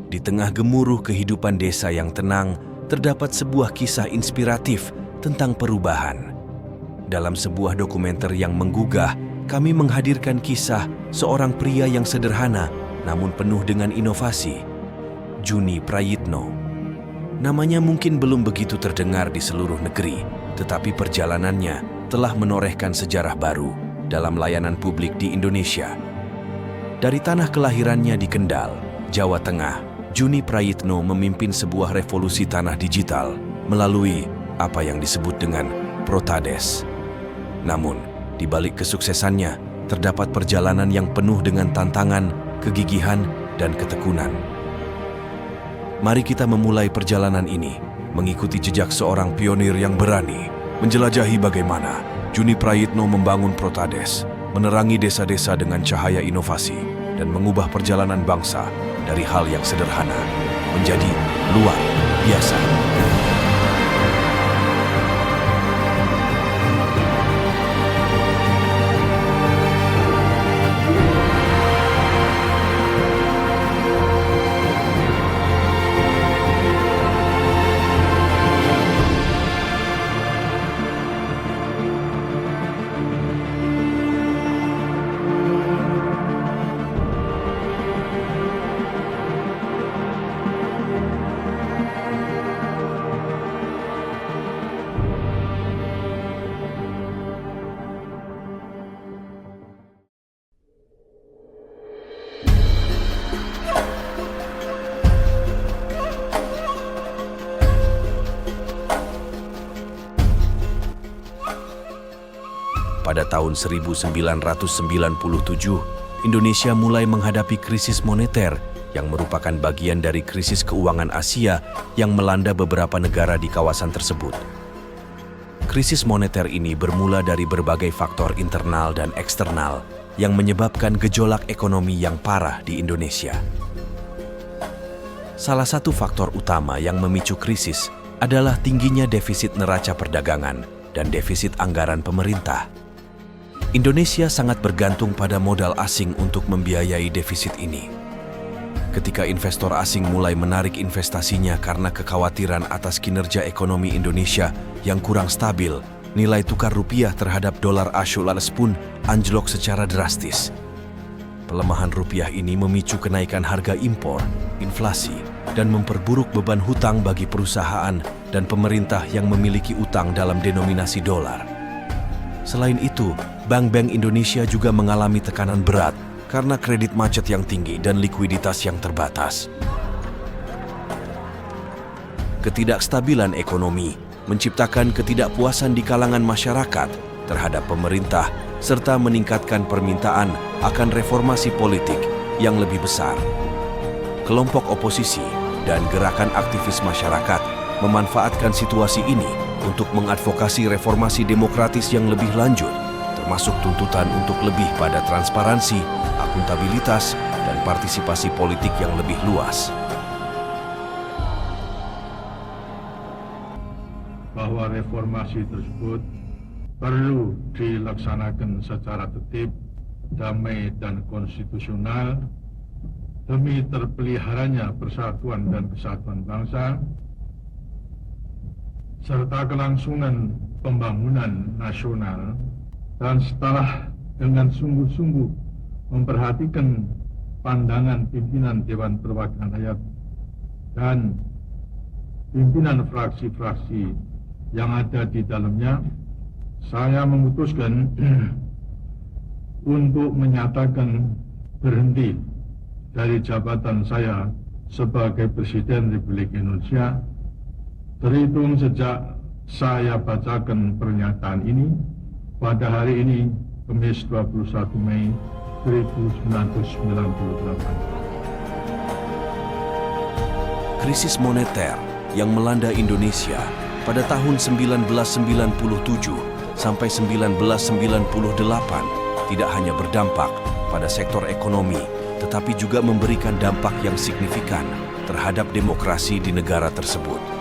Di tengah gemuruh kehidupan desa yang tenang, terdapat sebuah kisah inspiratif tentang perubahan. Dalam sebuah dokumenter yang menggugah, kami menghadirkan kisah seorang pria yang sederhana namun penuh dengan inovasi, Juni Prayitno. Namanya mungkin belum begitu terdengar di seluruh negeri, tetapi perjalanannya telah menorehkan sejarah baru dalam layanan publik di Indonesia. Dari tanah kelahirannya di Kendal, Jawa Tengah, Juni Prayitno memimpin sebuah revolusi tanah digital melalui apa yang disebut dengan Protades. Namun, di balik kesuksesannya, terdapat perjalanan yang penuh dengan tantangan, kegigihan, dan ketekunan. Mari kita memulai perjalanan ini, mengikuti jejak seorang pionir yang berani, menjelajahi bagaimana Juni Prayitno membangun Protades, menerangi desa-desa dengan cahaya inovasi, dan mengubah perjalanan bangsa dari hal yang sederhana menjadi luar biasa. Pada tahun 1997, Indonesia mulai menghadapi krisis moneter yang merupakan bagian dari krisis keuangan Asia yang melanda beberapa negara di kawasan tersebut. Krisis moneter ini bermula dari berbagai faktor internal dan eksternal yang menyebabkan gejolak ekonomi yang parah di Indonesia. Salah satu faktor utama yang memicu krisis adalah tingginya defisit neraca perdagangan dan defisit anggaran pemerintah. Indonesia sangat bergantung pada modal asing untuk membiayai defisit ini. Ketika investor asing mulai menarik investasinya karena kekhawatiran atas kinerja ekonomi Indonesia yang kurang stabil, nilai tukar rupiah terhadap dolar AS pun anjlok secara drastis. Pelemahan rupiah ini memicu kenaikan harga impor, inflasi, dan memperburuk beban hutang bagi perusahaan dan pemerintah yang memiliki utang dalam denominasi dolar. Selain itu, bank-bank Indonesia juga mengalami tekanan berat karena kredit macet yang tinggi dan likuiditas yang terbatas. Ketidakstabilan ekonomi menciptakan ketidakpuasan di kalangan masyarakat terhadap pemerintah serta meningkatkan permintaan akan reformasi politik yang lebih besar. Kelompok oposisi dan gerakan aktivis masyarakat memanfaatkan situasi ini untuk mengadvokasi reformasi demokratis yang lebih lanjut, termasuk tuntutan untuk lebih pada transparansi, akuntabilitas, dan partisipasi politik yang lebih luas. Bahwa reformasi tersebut perlu dilaksanakan secara tertib, damai, dan konstitusional demi terpeliharanya persatuan dan kesatuan bangsa, serta kelangsungan pembangunan nasional, dan setelah dengan sungguh-sungguh memperhatikan pandangan pimpinan Dewan Perwakilan Rakyat dan pimpinan fraksi-fraksi yang ada di dalamnya, saya memutuskan untuk menyatakan berhenti dari jabatan saya sebagai Presiden Republik Indonesia terhitung sejak saya bacakan pernyataan ini pada hari ini, Kamis 21 Mei 1998. Krisis moneter yang melanda Indonesia pada tahun 1997 sampai 1998 tidak hanya berdampak pada sektor ekonomi, tetapi juga memberikan dampak yang signifikan terhadap demokrasi di negara tersebut.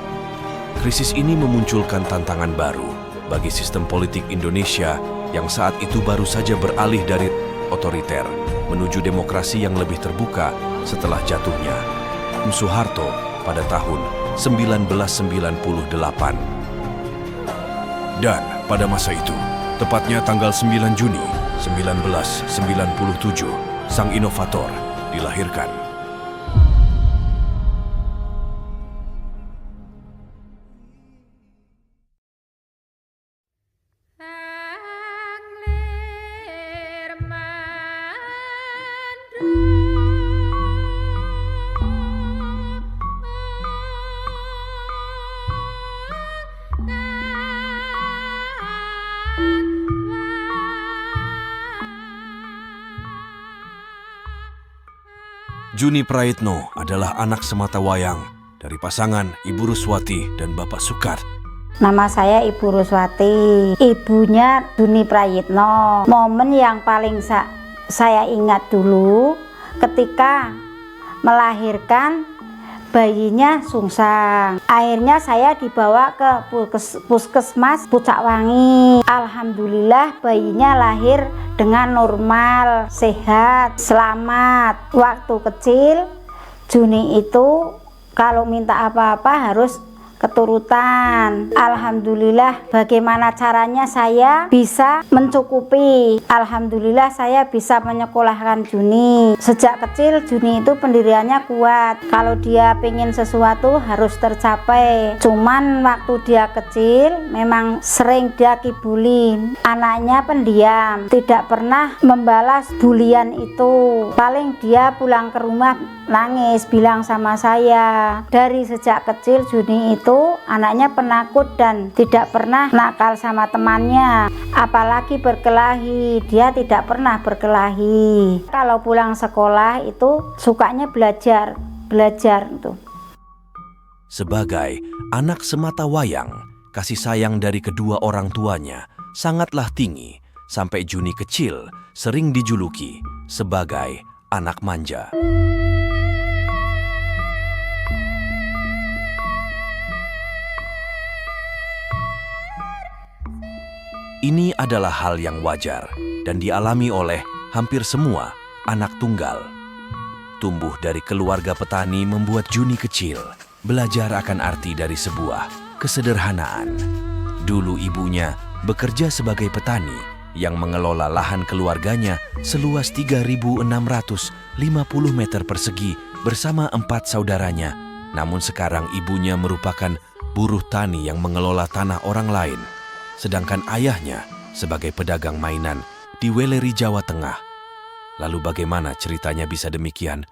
Krisis ini memunculkan tantangan baru bagi sistem politik Indonesia yang saat itu baru saja beralih dari otoriter menuju demokrasi yang lebih terbuka setelah jatuhnya almarhum Soeharto pada tahun 1998. Dan pada masa itu, tepatnya tanggal 9 Juni 1997, sang inovator dilahirkan. Juni Praetno adalah anak sematawayang dari pasangan Ibu Ruswati dan Bapak Sukar. Nama saya Ibu Ruswati, ibunya Juni Praetno. Momen yang paling saya ingat dulu ketika melahirkan, bayinya sungsang. Akhirnya saya dibawa ke puskesmas Pucakwangi. Alhamdulillah bayinya lahir dengan normal, sehat, selamat. Waktu kecil, Juni itu kalau minta apa-apa harus keturutan. Alhamdulillah, bagaimana caranya saya bisa mencukupi. Alhamdulillah saya bisa menyekolahkan Juni. Sejak kecil Juni itu pendiriannya kuat. Kalau dia pengen sesuatu harus tercapai. Cuman waktu dia kecil memang sering dia kibulin. Anaknya pendiam, tidak pernah membalas bulian itu. Paling dia pulang ke rumah nangis, bilang sama saya. Dari sejak kecil Juni itu anaknya penakut dan tidak pernah nakal sama temannya, apalagi berkelahi. Dia tidak pernah berkelahi. Kalau pulang sekolah itu sukanya belajar tuh. Sebagai anak sematawayang, kasih sayang dari kedua orang tuanya sangatlah tinggi, sampai Juni kecil sering dijuluki sebagai anak manja. Ini adalah hal yang wajar dan dialami oleh hampir semua anak tunggal. Tumbuh dari keluarga petani membuat Juni kecil belajar akan arti dari sebuah kesederhanaan. Dulu ibunya bekerja sebagai petani yang mengelola lahan keluarganya seluas 3.650 meter persegi bersama 4 saudaranya. Namun sekarang ibunya merupakan buruh tani yang mengelola tanah orang lain. Sedangkan ayahnya sebagai pedagang mainan di Weleri, Jawa Tengah. Lalu bagaimana ceritanya bisa demikian?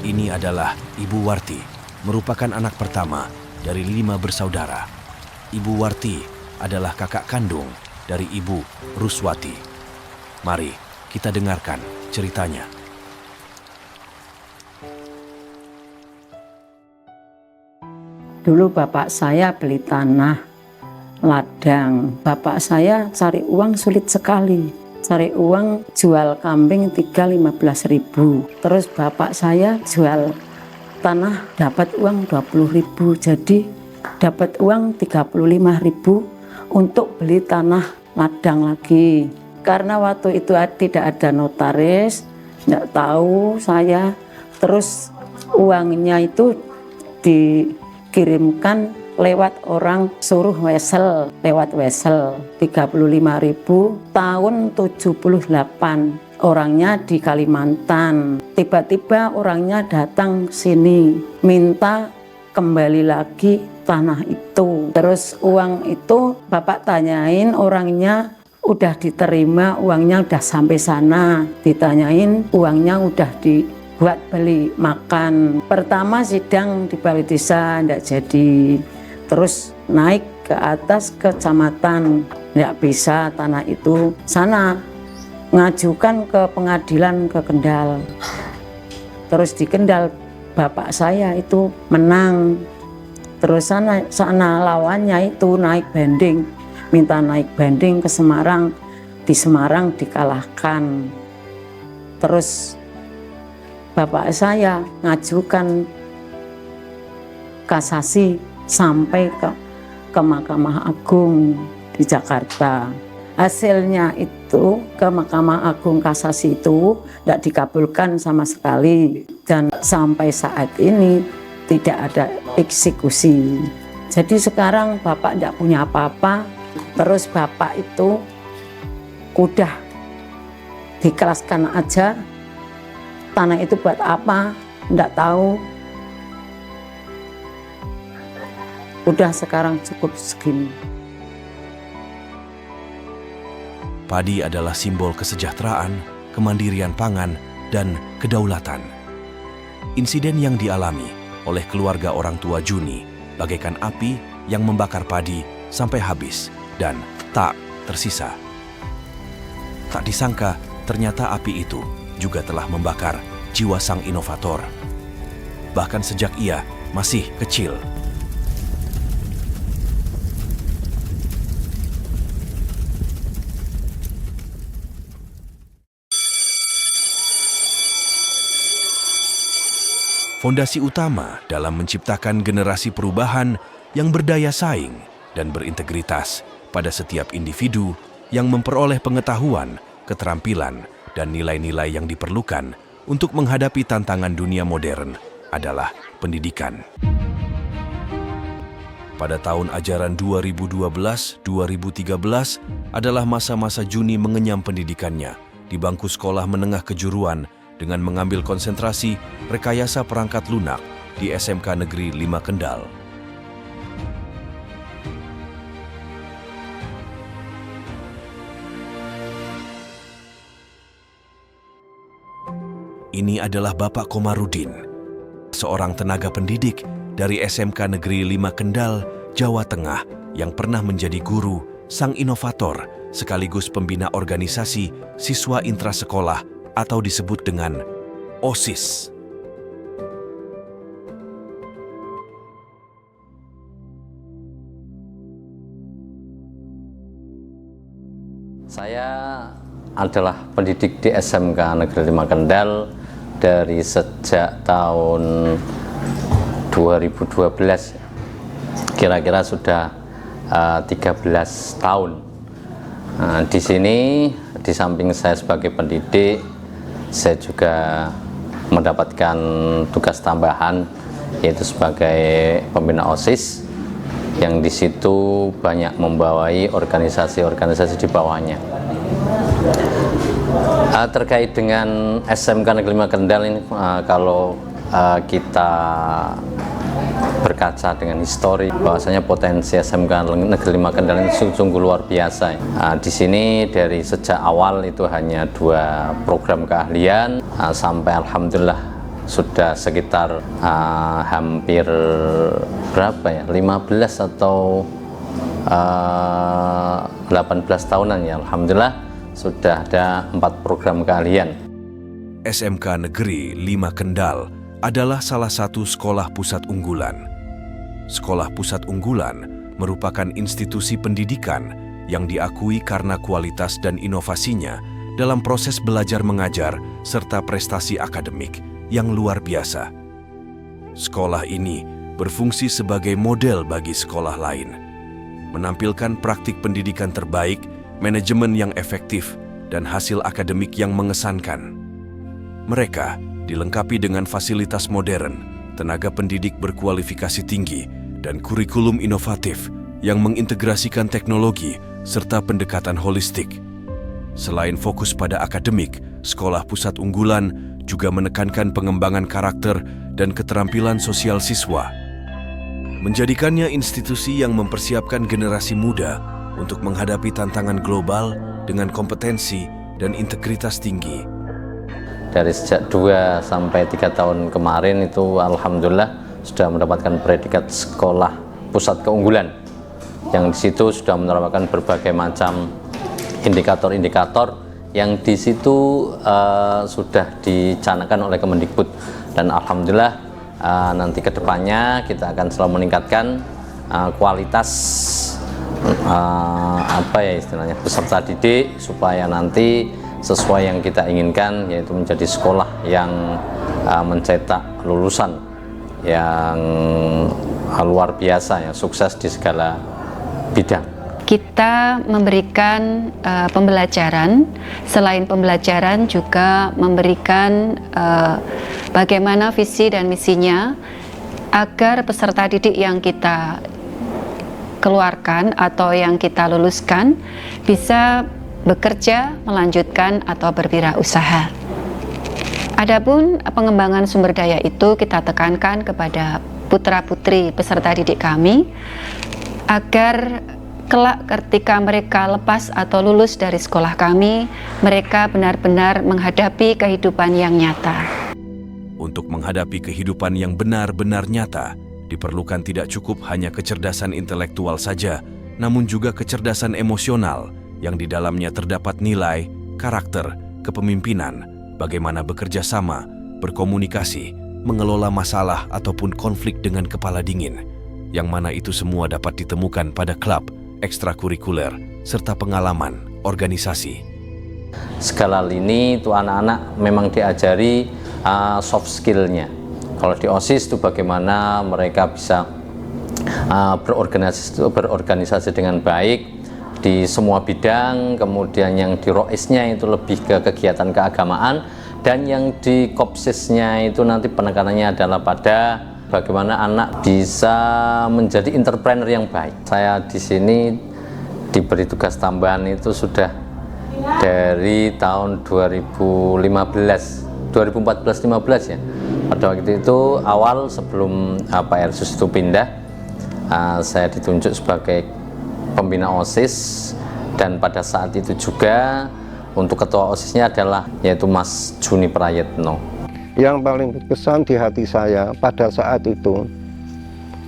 Ini adalah Ibu Warti, merupakan anak pertama dari 5 bersaudara. Ibu Warti adalah kakak kandung dari Ibu Ruswati. Mari kita dengarkan ceritanya. Dulu bapak saya beli tanah ladang. Bapak saya cari uang sulit sekali. Cari uang jual kambing 3.15.000. Terus bapak saya jual tanah dapat uang 20.000. Jadi dapat uang 35.000 untuk beli tanah ladang lagi. Karena waktu itu tidak ada notaris, nggak tahu saya. Terus uangnya itu dikirimkan lewat orang suruh wesel, lewat wesel 35.000 tahun 78. Orangnya di Kalimantan. Tiba-tiba orangnya datang sini minta kembali lagi tanah itu. Terus uang itu bapak tanyain, orangnya udah diterima, uangnya udah sampai sana. Ditanyain uangnya udah dibuat beli makan. Pertama sidang di balai desa enggak jadi. Terus naik ke atas kecamatan, enggak bisa tanah itu. Sana ngajukan ke pengadilan ke Kendal. Terus di Kendal bapak saya itu menang. Terus sana lawannya itu naik banding, minta naik banding ke Semarang. Di Semarang dikalahkan. Terus bapak saya ngajukan kasasi sampai ke Mahkamah Agung di Jakarta. Hasilnya itu ke Mahkamah Agung Kasasi itu tidak dikabulkan sama sekali, dan sampai saat ini tidak ada eksekusi. Jadi sekarang bapak tidak punya apa-apa, terus bapak itu udah dikelaskan aja, tanah itu buat apa tidak tahu. Udah sekarang cukup segini. Padi adalah simbol kesejahteraan, kemandirian pangan, dan kedaulatan. Insiden yang dialami oleh keluarga orang tua Juni bagaikan api yang membakar padi sampai habis dan tak tersisa. Tak disangka, ternyata api itu juga telah membakar jiwa sang inovator. Bahkan sejak ia masih kecil. Fondasi utama dalam menciptakan generasi perubahan yang berdaya saing dan berintegritas pada setiap individu yang memperoleh pengetahuan, keterampilan, dan nilai-nilai yang diperlukan untuk menghadapi tantangan dunia modern adalah pendidikan. Pada tahun ajaran 2012-2013 adalah masa-masa Juni mengenyam pendidikannya di bangku sekolah menengah kejuruan dengan mengambil konsentrasi rekayasa perangkat lunak di SMK Negeri 5 Kendal. Ini adalah Bapak Komarudin, seorang tenaga pendidik dari SMK Negeri 5 Kendal, Jawa Tengah yang pernah menjadi guru, sang inovator, sekaligus pembina organisasi siswa intrasekolah atau disebut dengan OSIS. Saya adalah pendidik di SMK Negeri 5 Kendal dari sejak tahun 2012, kira-kira sudah 13 tahun. Di sini, di samping saya sebagai pendidik, saya juga mendapatkan tugas tambahan, yaitu sebagai pembina OSIS, yang di situ banyak membawai organisasi-organisasi di bawahnya. Terkait dengan SMK Negeri 5 Kendal ini, kalau kita berkaca dengan histori, bahwasanya potensi SMK Negeri 5 Kendal ini sungguh luar biasa. Di sini dari sejak awal itu hanya 2 program keahlian, sampai alhamdulillah sudah sekitar hampir berapa ya, 15 atau 18 tahunan ya, alhamdulillah sudah ada 4 program keahlian. SMK Negeri 5 Kendal adalah salah satu sekolah pusat unggulan. Sekolah pusat unggulan merupakan institusi pendidikan yang diakui karena kualitas dan inovasinya dalam proses belajar mengajar serta prestasi akademik yang luar biasa. Sekolah ini berfungsi sebagai model bagi sekolah lain, menampilkan praktik pendidikan terbaik, manajemen yang efektif, dan hasil akademik yang mengesankan. Mereka dilengkapi dengan fasilitas modern, tenaga pendidik berkualifikasi tinggi, dan kurikulum inovatif yang mengintegrasikan teknologi serta pendekatan holistik. Selain fokus pada akademik, sekolah pusat unggulan juga menekankan pengembangan karakter dan keterampilan sosial siswa, menjadikannya institusi yang mempersiapkan generasi muda untuk menghadapi tantangan global dengan kompetensi dan integritas tinggi. Dari sejak 2 sampai 3 tahun kemarin itu alhamdulillah sudah mendapatkan predikat sekolah pusat keunggulan, yang di situ sudah menerapkan berbagai macam indikator-indikator yang di situ sudah dicanangkan oleh Kemendikbud, dan alhamdulillah nanti kedepannya kita akan selalu meningkatkan kualitas apa ya istilahnya peserta didik, supaya nanti sesuai yang kita inginkan, yaitu menjadi sekolah yang mencetak lulusan yang luar biasa, yang sukses di segala bidang. Kita memberikan pembelajaran, selain pembelajaran juga memberikan bagaimana visi dan misinya agar peserta didik yang kita keluarkan atau yang kita luluskan bisa bekerja, melanjutkan atau berwirausaha. Adapun pengembangan sumber daya itu kita tekankan kepada putra-putri peserta didik kami agar kelak ketika mereka lepas atau lulus dari sekolah kami, mereka benar-benar menghadapi kehidupan yang nyata. Untuk menghadapi kehidupan yang benar-benar nyata, diperlukan tidak cukup hanya kecerdasan intelektual saja, namun juga kecerdasan emosional yang di dalamnya terdapat nilai, karakter, kepemimpinan, bagaimana bekerja sama, berkomunikasi, mengelola masalah ataupun konflik dengan kepala dingin, yang mana itu semua dapat ditemukan pada klub, ekstrakurikuler, serta pengalaman organisasi. Segala lini itu anak-anak memang diajari soft skill-nya. Kalau di OSIS itu bagaimana mereka bisa berorganisasi dengan baik di semua bidang, kemudian yang di ROIS-nya itu lebih ke kegiatan keagamaan, dan yang di KOPSIS-nya itu nanti penekanannya adalah pada bagaimana anak bisa menjadi entrepreneur yang baik. Saya di sini diberi tugas tambahan itu sudah dari tahun 2014-15 ya. Pada waktu itu awal sebelum Pak Ersus itu pindah, saya ditunjuk sebagai pembina OSIS, dan pada saat itu juga untuk ketua OSIS-nya adalah yaitu Mas Juni Prayitno. Yang paling berkesan di hati saya pada saat itu,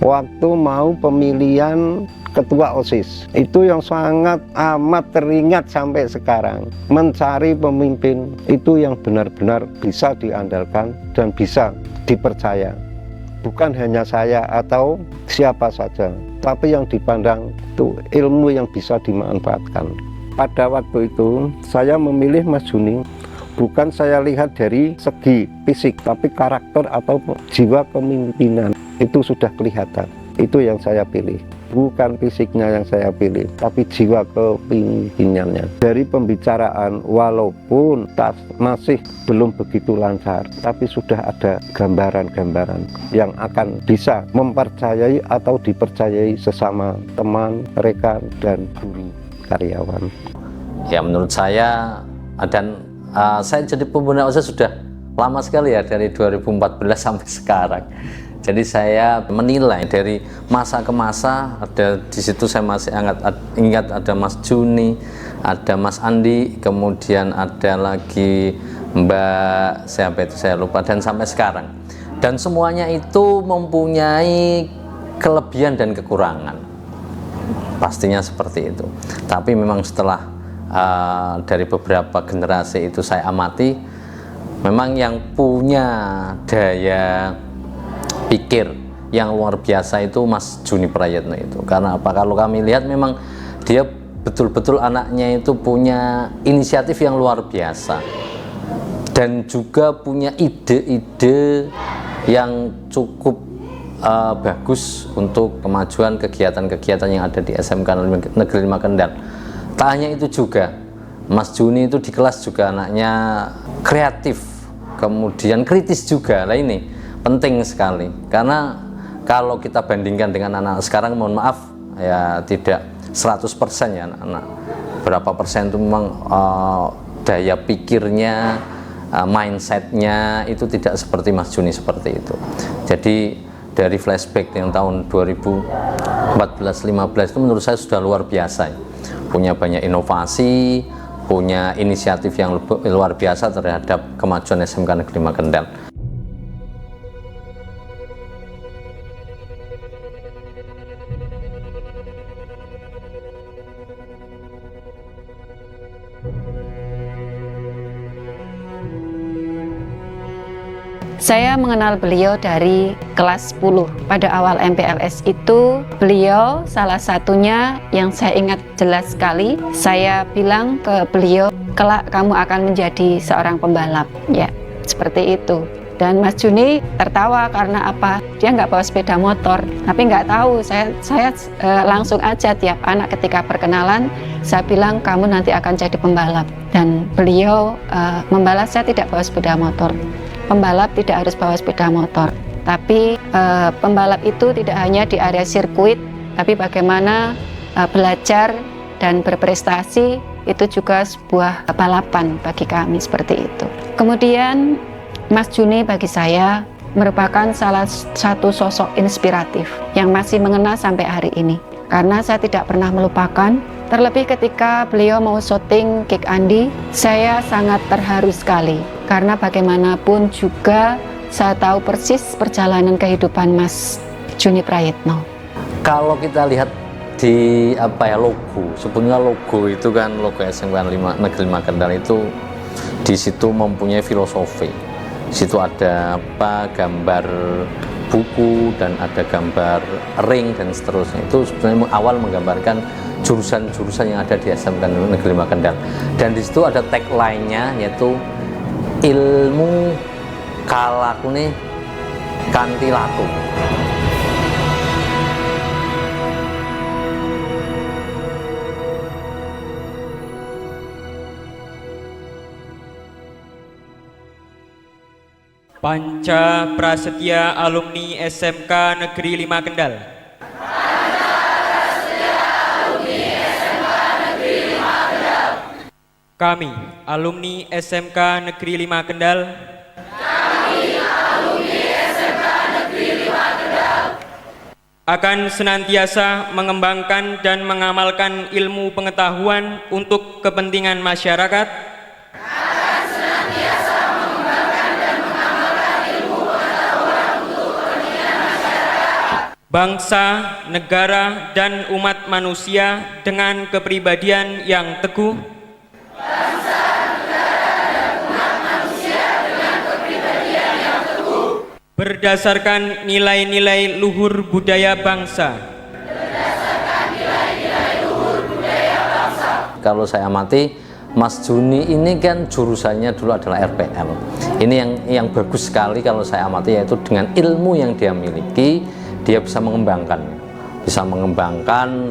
waktu mau pemilihan ketua OSIS, itu yang sangat amat teringat sampai sekarang. Mencari pemimpin itu yang benar-benar bisa diandalkan dan bisa dipercaya. Bukan hanya saya atau siapa saja, tapi yang dipandang itu ilmu yang bisa dimanfaatkan. Pada waktu itu saya memilih Mas Juni, bukan saya lihat dari segi fisik, tapi karakter atau jiwa kepemimpinan itu sudah kelihatan. Itu yang saya pilih, bukan fisiknya yang saya pilih, tapi jiwa kepemimpinannya. Dari pembicaraan, walaupun masih belum begitu lancar, tapi sudah ada gambaran-gambaran yang akan bisa mempercayai atau dipercayai sesama teman, rekan, dan guru karyawan. Ya, menurut saya, dan saya jadi pembina OSIS sudah lama sekali ya, dari 2014 sampai sekarang. Jadi saya menilai dari masa ke masa, ada di situ saya masih ingat ada Mas Juni, ada Mas Andi, kemudian ada lagi Mbak siapa itu saya lupa, dan sampai sekarang. Dan semuanya itu mempunyai kelebihan dan kekurangan. Pastinya seperti itu. Tapi memang setelah dari beberapa generasi itu saya amati, memang yang punya daya pikir yang luar biasa itu Mas Juni Prayitno itu. Karena apa? Kalau kami lihat memang dia betul-betul anaknya itu punya inisiatif yang luar biasa, dan juga punya ide-ide yang cukup bagus untuk kemajuan kegiatan-kegiatan yang ada di SMK Negeri 5 Kendal. Tak hanya itu juga, Mas Juni itu di kelas juga anaknya kreatif, kemudian kritis juga. Lah ini penting sekali, karena kalau kita bandingkan dengan anak sekarang, mohon maaf ya, tidak 100% ya anak-anak. Berapa persen itu memang daya pikirnya, mindsetnya itu tidak seperti Mas Juni seperti itu. Jadi dari flashback yang tahun 2014-15 itu menurut saya sudah luar biasa ya. Punya banyak inovasi, punya inisiatif yang luar biasa terhadap kemajuan SMK Negeri 5 Kendal. Saya mengenal beliau dari kelas 10. Pada awal MPLS itu, beliau salah satunya yang saya ingat jelas sekali. Saya bilang ke beliau, kelak kamu akan menjadi seorang pembalap. Ya, seperti itu. Dan Mas Juni tertawa karena apa? Dia nggak bawa sepeda motor, tapi nggak tahu. Saya langsung aja tiap anak ketika perkenalan, saya bilang kamu nanti akan jadi pembalap. Dan beliau membalas, saya tidak bawa sepeda motor. Pembalap tidak harus bawa sepeda motor, tapi pembalap itu tidak hanya di area sirkuit, tapi bagaimana belajar dan berprestasi itu juga sebuah balapan bagi kami seperti itu. Kemudian Mas Juni bagi saya merupakan salah satu sosok inspiratif yang masih mengena sampai hari ini. Karena saya tidak pernah melupakan, terlebih ketika beliau mau syuting Kick Andi, saya sangat terharu sekali. Karena bagaimanapun juga saya tahu persis perjalanan kehidupan Mas Juni Prayitno. Kalau kita lihat di logo, sebenarnya logo itu kan logo SMK Negeri 5 Kendal itu di situ mempunyai filosofi. Di situ ada gambar buku dan ada gambar ring dan seterusnya. Itu sebenarnya awal menggambarkan jurusan-jurusan yang ada di SMK Negeri 5 Kendal. Dan di situ ada tagline-nya yaitu ilmu kalakune kanthi laku. Panca Prasetya alumni SMK Negeri 5 Kendal. Kami, alumni SMK Negeri 5 Kendal. Akan senantiasa mengembangkan dan mengamalkan ilmu pengetahuan untuk kepentingan masyarakat. Bangsa, negara, dan umat manusia dengan kepribadian yang teguh. Berdasarkan nilai-nilai luhur budaya bangsa. Kalau saya amati, Mas Juni ini kan jurusannya dulu adalah RPL. Ini yang bagus sekali kalau saya amati, yaitu dengan ilmu yang dia miliki, dia bisa mengembangkan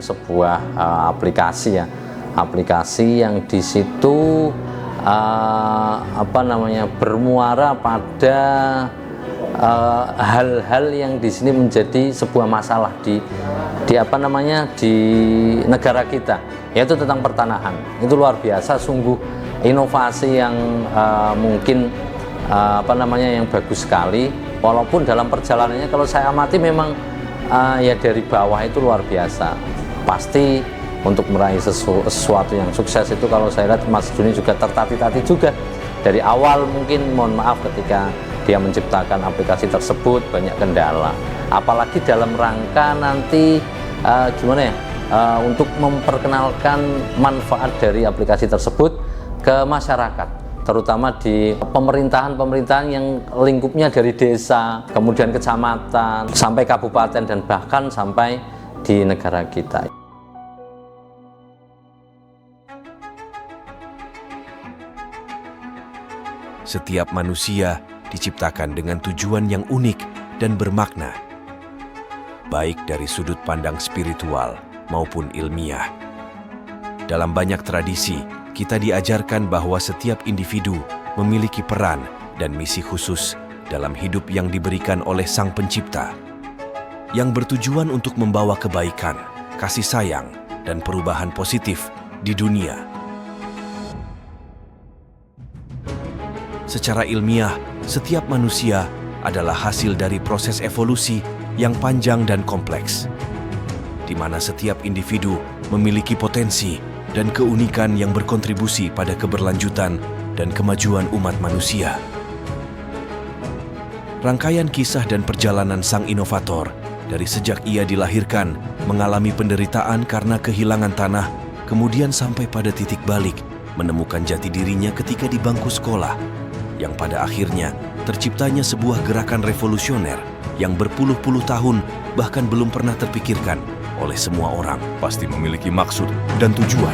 sebuah aplikasi ya, aplikasi yang di situ bermuara pada hal-hal yang di sini menjadi sebuah masalah di negara kita, yaitu tentang pertanahan. Itu luar biasa, sungguh inovasi yang mungkin yang bagus sekali. Walaupun dalam perjalanannya kalau saya amati memang ya dari bawah itu luar biasa. Pasti untuk meraih sesuatu yang sukses itu kalau saya lihat Mas Juni juga tertatih-tatih juga. Dari awal mungkin mohon maaf ketika dia menciptakan aplikasi tersebut banyak kendala. Apalagi dalam rangka nanti untuk memperkenalkan manfaat dari aplikasi tersebut ke masyarakat, terutama di pemerintahan yang lingkupnya dari desa, kemudian kecamatan, sampai kabupaten, dan bahkan sampai di negara kita. Setiap manusia diciptakan dengan tujuan yang unik dan bermakna, baik dari sudut pandang spiritual maupun ilmiah. Dalam banyak tradisi, kita diajarkan bahwa setiap individu memiliki peran dan misi khusus dalam hidup yang diberikan oleh Sang Pencipta, yang bertujuan untuk membawa kebaikan, kasih sayang, dan perubahan positif di dunia. Secara ilmiah, setiap manusia adalah hasil dari proses evolusi yang panjang dan kompleks, di mana setiap individu memiliki potensi dan keunikan yang berkontribusi pada keberlanjutan dan kemajuan umat manusia. Rangkaian kisah dan perjalanan sang inovator dari sejak ia dilahirkan mengalami penderitaan karena kehilangan tanah, kemudian sampai pada titik balik menemukan jati dirinya ketika di bangku sekolah, yang pada akhirnya terciptanya sebuah gerakan revolusioner yang berpuluh-puluh tahun bahkan belum pernah terpikirkan oleh semua orang. Pasti memiliki maksud dan tujuan.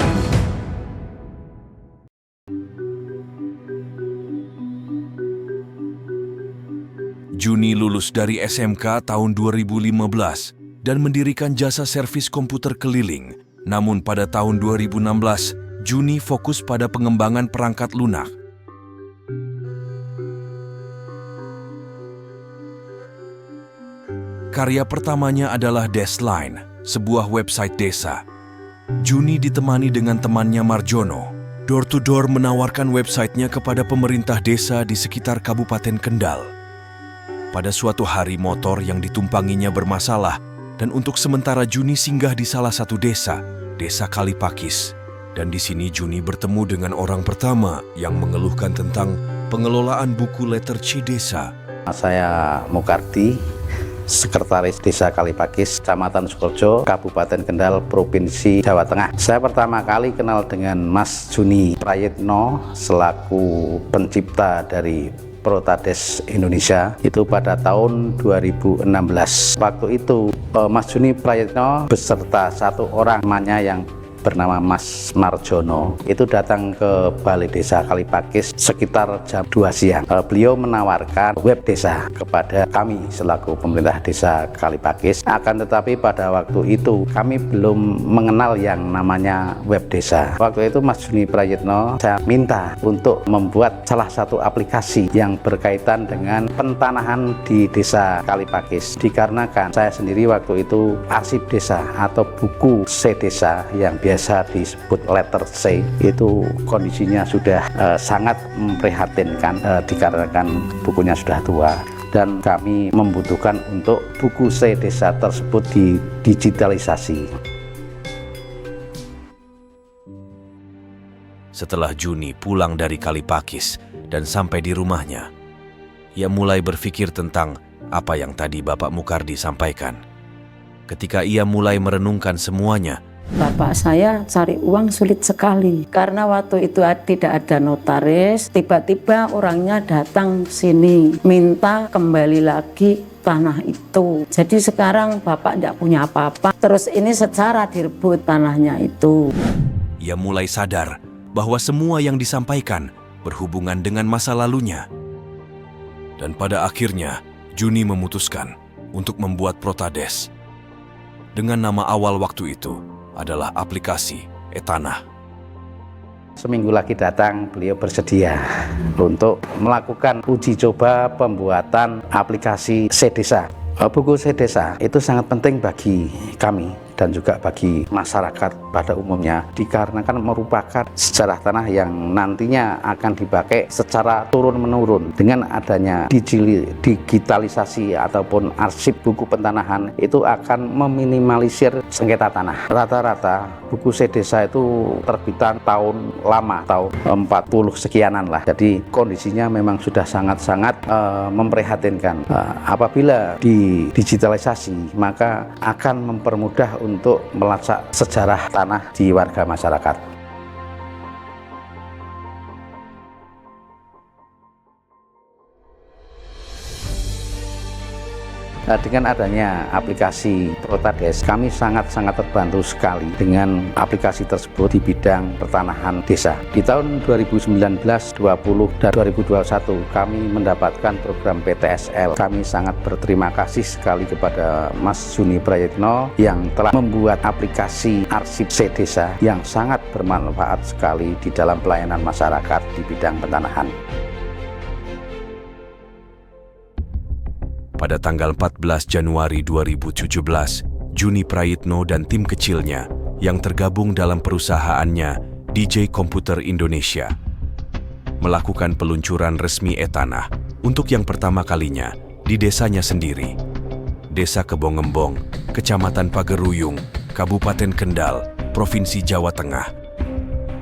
Juni lulus dari SMK tahun 2015 dan mendirikan jasa servis komputer keliling. Namun pada tahun 2016, Juni fokus pada pengembangan perangkat lunak. Karya pertamanya adalah Desline, sebuah website desa. Juni ditemani dengan temannya Marjono. Door to door menawarkan websitenya kepada pemerintah desa di sekitar Kabupaten Kendal. Pada suatu hari motor yang ditumpanginya bermasalah dan untuk sementara Juni singgah di salah satu desa, Desa Kalipakis. Dan di sini Juni bertemu dengan orang pertama yang mengeluhkan tentang pengelolaan buku letter C desa. Saya Mukardi, Sekretaris Desa Kalipakis, Kecamatan Sukorejo, Kabupaten Kendal, Provinsi Jawa Tengah. Saya pertama kali kenal dengan Mas Juni Prayitno selaku pencipta dari Protades Indonesia itu pada tahun 2016. Waktu itu Mas Juni Prayitno beserta satu orang temannya yang bernama Mas Marjono itu datang ke Balai Desa Kalipakis sekitar jam 2 siang. Beliau menawarkan web desa kepada kami selaku pemerintah Desa Kalipakis. Akan tetapi pada waktu itu kami belum mengenal yang namanya web desa. Waktu itu Mas Juni Prayitno saya minta untuk membuat salah satu aplikasi yang berkaitan dengan pentanahan di Desa Kalipakis. Dikarenakan saya sendiri waktu itu arsip desa atau buku C desa yang biasa disebut letter C itu kondisinya sudah sangat memprihatinkan dikarenakan bukunya sudah tua dan kami membutuhkan untuk buku C desa tersebut didigitalisasi. Setelah Juni pulang dari Kalipakis dan sampai di rumahnya, ia mulai berpikir tentang apa yang tadi Bapak Mukardi sampaikan. Ketika ia mulai merenungkan semuanya, Bapak saya cari uang sulit sekali karena waktu itu tidak ada notaris. Tiba-tiba orangnya datang sini minta kembali lagi tanah itu. Jadi sekarang Bapak tidak punya apa-apa. Terus ini secara direbut tanahnya itu. Ia mulai sadar bahwa semua yang disampaikan berhubungan dengan masa lalunya. Dan pada akhirnya Juni memutuskan untuk membuat Protades dengan nama awal waktu itu adalah aplikasi e-Tanah. Seminggu lagi datang, beliau bersedia untuk melakukan uji coba pembuatan aplikasi C Desa. Buku C Desa itu sangat penting bagi kami dan juga bagi masyarakat pada umumnya dikarenakan merupakan sejarah tanah yang nantinya akan dipakai secara turun-menurun. Dengan adanya digitalisasi ataupun arsip buku pentanahan itu akan meminimalisir sengketa tanah. Rata-rata buku C Desa itu terbitan tahun lama, tahun 40 sekianan lah. Jadi kondisinya memang sudah sangat-sangat memprihatinkan. Apabila digitalisasi maka akan mempermudah untuk melacak sejarah tanah di warga masyarakat. Dengan adanya aplikasi Protades, kami sangat-sangat terbantu sekali dengan aplikasi tersebut di bidang pertanahan desa. Di tahun 2019, 2020, dan 2021 kami mendapatkan program PTSL. Kami sangat berterima kasih sekali kepada Mas Juni Prayitno yang telah membuat aplikasi arsip C Desa yang sangat bermanfaat sekali di dalam pelayanan masyarakat di bidang pertanahan. Pada tanggal 14 Januari 2017, Juni Prayitno dan tim kecilnya yang tergabung dalam perusahaannya DJ Komputer Indonesia melakukan peluncuran resmi e-Tanah untuk yang pertama kalinya di desanya sendiri, Desa Kebongembong, Kecamatan Pageruyung, Kabupaten Kendal, Provinsi Jawa Tengah.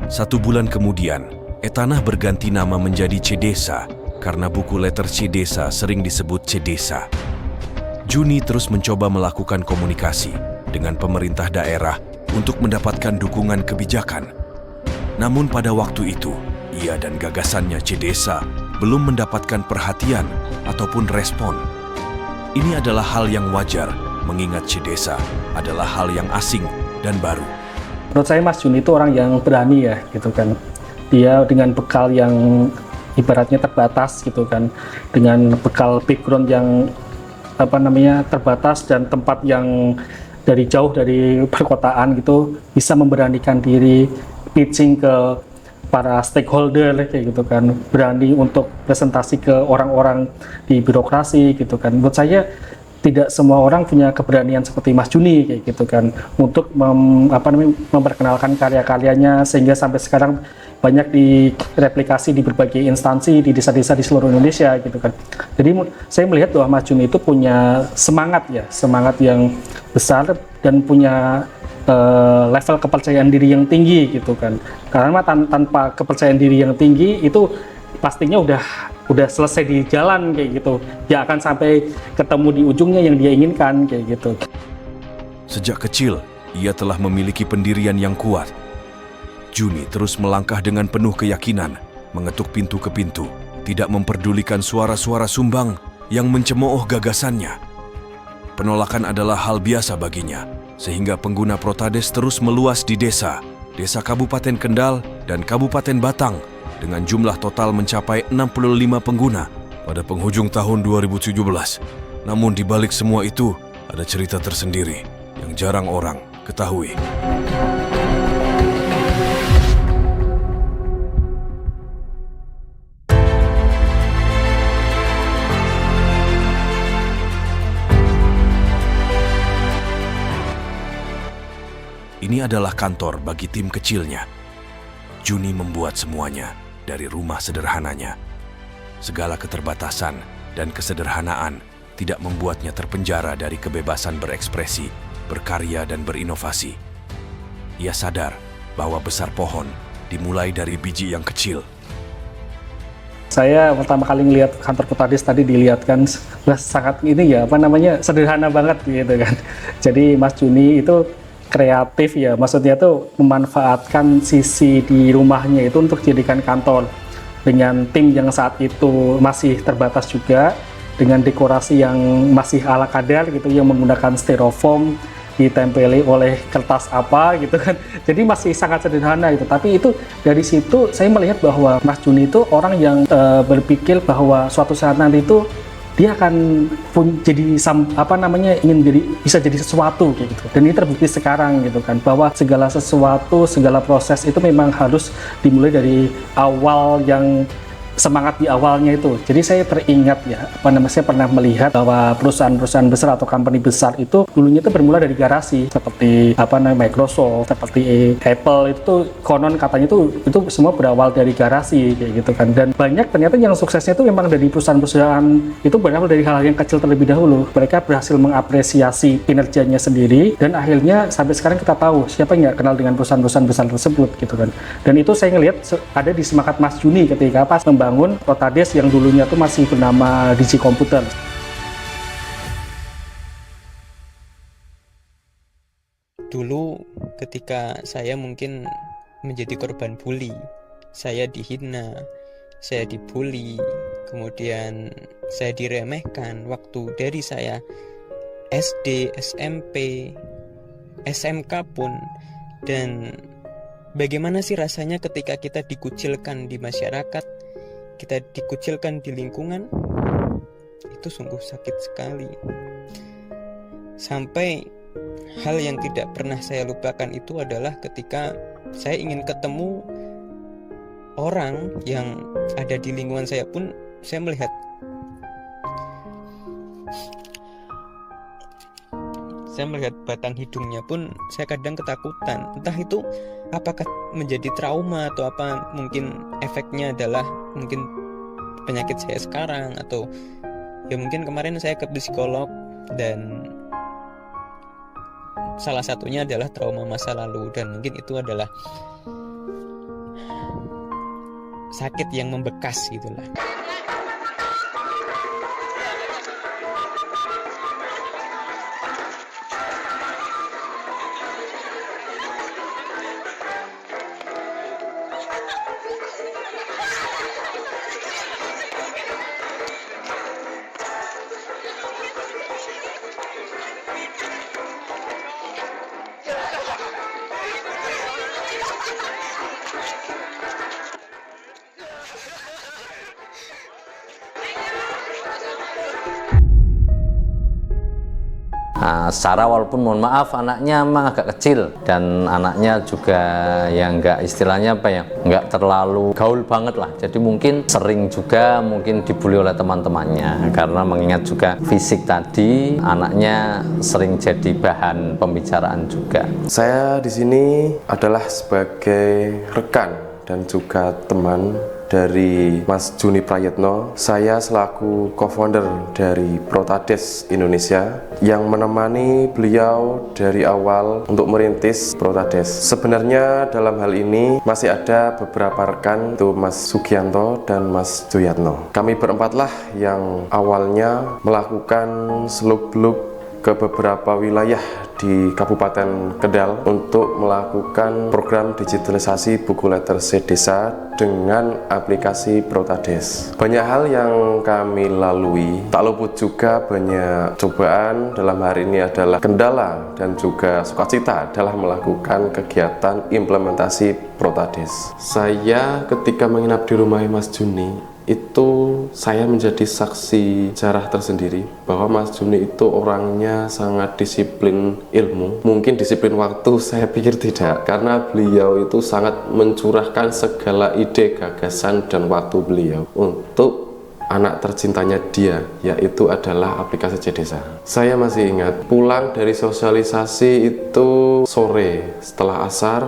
1 bulan kemudian, e-Tanah berganti nama menjadi C Desa karena buku letter C Desa sering disebut C Desa. Juni terus mencoba melakukan komunikasi dengan pemerintah daerah untuk mendapatkan dukungan kebijakan. Namun pada waktu itu, ia dan gagasannya C Desa belum mendapatkan perhatian ataupun respon. Ini adalah hal yang wajar, mengingat C Desa adalah hal yang asing dan baru. Menurut saya Mas Juni itu orang yang berani ya, gitu kan. Dia dengan bekal yang ibaratnya terbatas gitu kan, dengan bekal background yang terbatas dan tempat yang dari jauh dari perkotaan gitu, bisa memberanikan diri pitching ke para stakeholder kayak gitu kan, berani untuk presentasi ke orang-orang di birokrasi gitu kan. Menurut saya tidak semua orang punya keberanian seperti Mas Juni kayak gitu kan, untuk memperkenalkan karya-karyanya, sehingga sampai sekarang banyak direplikasi di berbagai instansi di desa-desa di seluruh Indonesia gitu kan. Jadi saya melihat bahwa Mas Juni itu punya semangat yang besar dan punya level kepercayaan diri yang tinggi gitu kan. Karena tanpa kepercayaan diri yang tinggi itu pastinya udah selesai di jalan kayak gitu, ya akan sampai ketemu di ujungnya yang dia inginkan kayak gitu. Sejak kecil, ia telah memiliki pendirian yang kuat. Juni terus melangkah dengan penuh keyakinan, mengetuk pintu ke pintu, tidak memperdulikan suara-suara sumbang yang mencemooh gagasannya. Penolakan adalah hal biasa baginya, sehingga pengguna Protades terus meluas di desa Kabupaten Kendal dan Kabupaten Batang, dengan jumlah total mencapai 65 pengguna pada penghujung tahun 2017. Namun di balik semua itu, ada cerita tersendiri yang jarang orang ketahui. Ini adalah kantor bagi tim kecilnya. Juni membuat semuanya dari rumah sederhananya. Segala keterbatasan dan kesederhanaan tidak membuatnya terpenjara dari kebebasan berekspresi, berkarya, dan berinovasi. Ia sadar bahwa besar pohon dimulai dari biji yang kecil. Saya pertama kali ngelihat kantor Protades tadi dilihatkan sangat sederhana banget gitu kan. Jadi Mas Juni itu kreatif ya, maksudnya tuh memanfaatkan sisi di rumahnya itu untuk dijadikan kantor, dengan tim yang saat itu masih terbatas juga, dengan dekorasi yang masih ala kadar gitu, yang menggunakan styrofoam ditempeli oleh kertas apa gitu kan. Jadi masih sangat sederhana gitu. Tapi itu dari situ saya melihat bahwa Mas Juni itu orang yang berpikir bahwa suatu saat nanti itu dia akan bisa jadi sesuatu kayak gitu. Dan ini terbukti sekarang gitu kan, bahwa segala sesuatu, segala proses itu memang harus dimulai dari awal, yang semangat di awalnya itu. Jadi saya teringat ya, saya pernah melihat bahwa perusahaan-perusahaan besar atau company besar itu dulunya itu bermula dari garasi, seperti Microsoft, seperti Apple, itu konon katanya itu semua berawal dari garasi kayak gitu kan. Dan banyak ternyata yang suksesnya itu memang dari perusahaan-perusahaan itu berawal dari hal-hal yang kecil terlebih dahulu. Mereka berhasil mengapresiasi kinerjanya sendiri, dan akhirnya sampai sekarang kita tahu siapa yang nggak kenal dengan perusahaan-perusahaan besar tersebut gitu kan. Dan itu saya ngelihat ada di semangat Mas Juni ketika pas membangun Protades yang dulunya tuh masih bernama Digi Komputer. Dulu ketika saya mungkin menjadi korban bully, saya dihina, saya dibully, kemudian saya diremehkan waktu dari saya SD, SMP, SMK pun. Dan bagaimana sih rasanya ketika kita dikucilkan di masyarakat, kita dikucilkan di lingkungan? Itu sungguh sakit sekali. Sampai hal yang tidak pernah saya lupakan itu adalah ketika saya ingin ketemu orang yang ada di lingkungan saya pun, saya melihat batang hidungnya pun saya kadang ketakutan. Entah itu apakah menjadi trauma atau apa, mungkin efeknya adalah mungkin penyakit saya sekarang, atau ya mungkin kemarin saya ke psikolog dan salah satunya adalah trauma masa lalu, dan mungkin itu adalah sakit yang membekas gitulah. Secara walaupun mohon maaf anaknya memang agak kecil dan anaknya juga yang nggak istilahnya apa ya, nggak terlalu gaul banget lah. Jadi mungkin sering juga mungkin dibully oleh teman-temannya karena mengingat juga fisik tadi anaknya sering jadi bahan pembicaraan juga. Saya di sini adalah sebagai rekan dan juga teman dari Mas Juni Prayitno. Saya selaku co-founder dari Protades Indonesia yang menemani beliau dari awal untuk merintis Protades. Sebenarnya dalam hal ini masih ada beberapa rekan, itu Mas Sugianto dan Mas Joyatno. Kami berempatlah yang awalnya melakukan seluk-beluk ke beberapa wilayah di Kabupaten Kendal untuk melakukan program digitalisasi buku letterhead desa dengan aplikasi Protades. Banyak hal yang kami lalui, tak luput juga banyak cobaan. Dalam hari ini adalah kendala dan juga sukacita adalah melakukan kegiatan implementasi Protades. Saya ketika menginap di rumah Mas Juni itu saya menjadi saksi sejarah tersendiri bahwa Mas Juni itu orangnya sangat disiplin ilmu. Mungkin disiplin waktu saya pikir tidak, karena beliau itu sangat mencurahkan segala ide, gagasan, dan waktu beliau untuk anak tercintanya dia, yaitu adalah aplikasi C-Desa. Saya masih ingat pulang dari sosialisasi itu sore setelah asar,